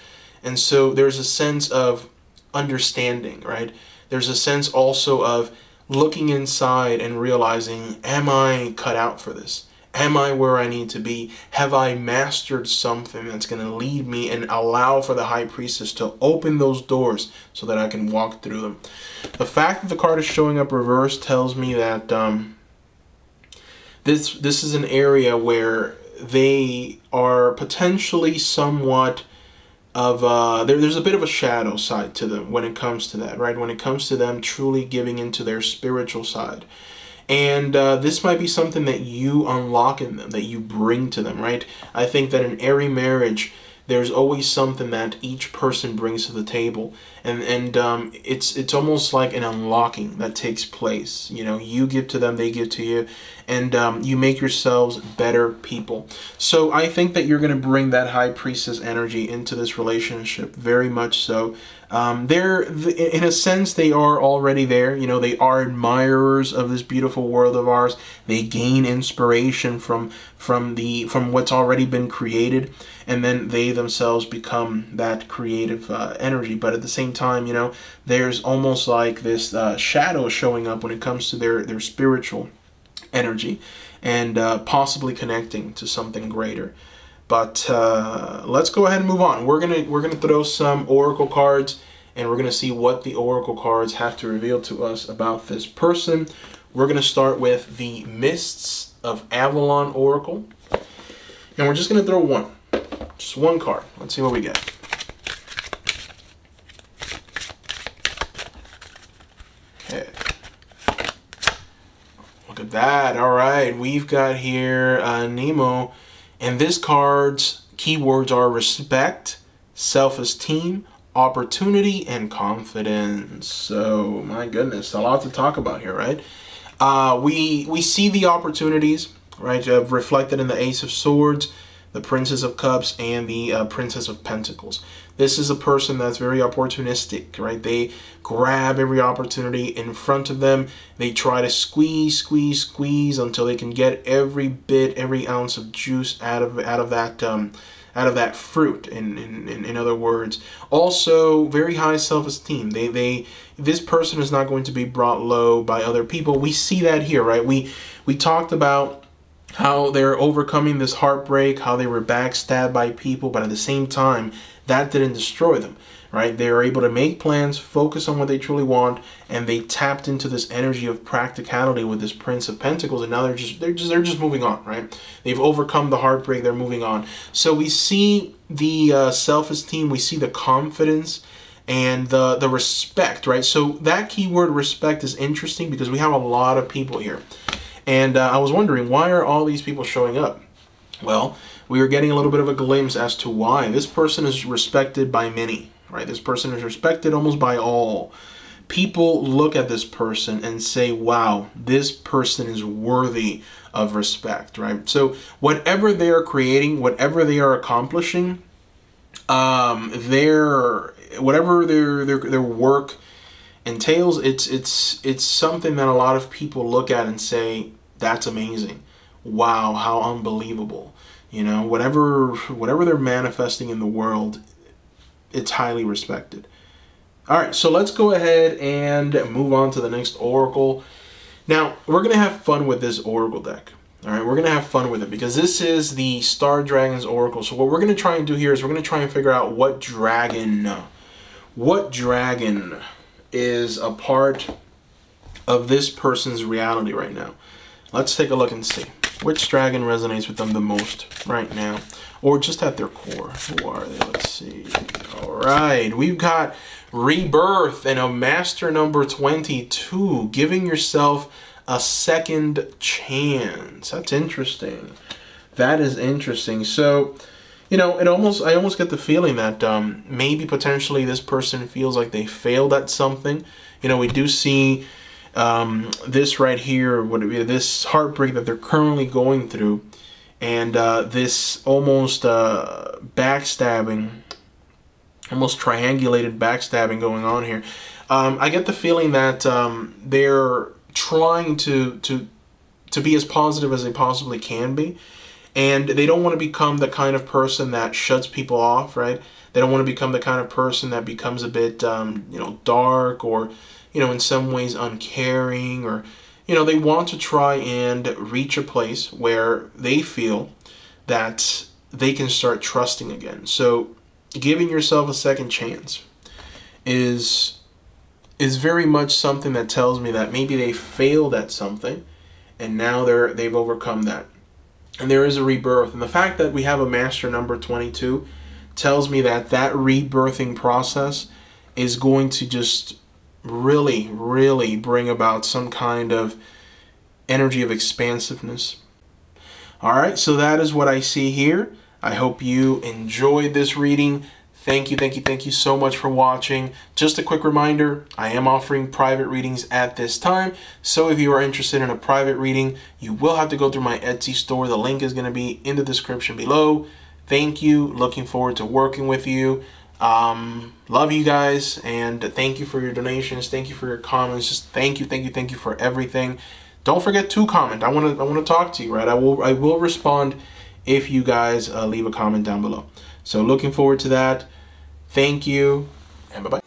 And so there's a sense of understanding, right? There's a sense also of looking inside and realizing, am I cut out for this? Am I where I need to be? Have I mastered something that's going to lead me and allow for the High Priestess to open those doors so that I can walk through them? The fact that the card is showing up reversed tells me that this is an area where they are potentially somewhat of there's a bit of a shadow side to them when it comes to that, right? When it comes to them truly giving into their spiritual side. And this might be something that you unlock in them, that you bring to them, right? I think that in every marriage, there's always something that each person brings to the table, and it's almost like an unlocking that takes place. You know, you give to them, they give to you, and you make yourselves better people. So I think that you're going to bring that High Priestess energy into this relationship, very much so. In a sense, they are already there. You know, they are admirers of this beautiful world of ours. They gain inspiration from what's already been created, and then they themselves become that creative energy. But at the same time, you know, there's almost like this shadow showing up when it comes to their spiritual energy, and possibly connecting to something greater. But let's go ahead and move on. We're gonna throw some oracle cards, and we're gonna see what the oracle cards have to reveal to us about this person. We're gonna start with the Mists of Avalon Oracle, and we're just gonna throw one, just one card. Let's see what we get. Okay. Look at that. All right, we've got here Nemo, and this card's keywords are respect, self-esteem, opportunity, and confidence. So my goodness, a lot to talk about here, right? We see the opportunities, right, reflected in the Ace of Swords, the Princess of Cups, and the Princess of Pentacles. This is a person that's very opportunistic, right? They grab every opportunity in front of them. They try to squeeze, squeeze, squeeze until they can get every bit, every ounce of juice out of that fruit. In other words, also very high self-esteem. This person is not going to be brought low by other people. We see that here, right? We talked about how they're overcoming this heartbreak, how they were backstabbed by people, but at the same time, that didn't destroy them, right? They were able to make plans, focus on what they truly want, and they tapped into this energy of practicality with this Prince of Pentacles, and now they're just moving on, right? They've overcome the heartbreak, they're moving on. So we see the self-esteem, we see the confidence, and the respect, right? So that keyword respect is interesting because we have a lot of people here. And I was wondering, why are all these people showing up? Well, we are getting a little bit of a glimpse as to why. This person is respected by many, right? This person is respected almost by all. People look at this person and say, wow, this person is worthy of respect, right? So whatever they are creating, whatever they are accomplishing, whatever their work entails, it's something that a lot of people look at and say, that's amazing. Wow, how unbelievable. You know, whatever they're manifesting in the world, it's highly respected. All right, so let's go ahead and move on to the next oracle. Now, we're going to have fun with this oracle deck. All right, we're going to have fun with it because this is the Star Dragons oracle. So what we're going to try and do here is we're going to try and figure out what dragon is a part of this person's reality right now. Let's take a look and see which dragon resonates with them the most right now, or just at their core. Who are they? Let's see. All right, we've got Rebirth and a Master number 22, giving yourself a second chance. That's interesting. That is interesting. So, you know, I almost get the feeling that maybe potentially this person feels like they failed at something. You know, we do see this right here, this heartbreak that they're currently going through, and this almost backstabbing, almost triangulated backstabbing going on here. I get the feeling that they're trying to be as positive as they possibly can be. And they don't want to become the kind of person that shuts people off, right? They don't want to become the kind of person that becomes a bit, you know, dark or, you know, in some ways uncaring, or, you know, they want to try and reach a place where they feel that they can start trusting again. So giving yourself a second chance is very much something that tells me that maybe they failed at something and now they've overcome that. And there is a rebirth. And the fact that we have a Master number 22 tells me that that rebirthing process is going to just really, really bring about some kind of energy of expansiveness. All right, so that is what I see here. I hope you enjoyed this reading. Thank you so much for watching. Just a quick reminder, I am offering private readings at this time. So if you are interested in a private reading, you will have to go through my Etsy store. The link is going to be in the description below. Thank you. Looking forward to working with you. Love you guys, and thank you for your donations. Thank you for your comments. Just thank you for everything. Don't forget to comment. I want to talk to you, right? I will respond if you guys leave a comment down below. So looking forward to that. Thank you, and bye-bye.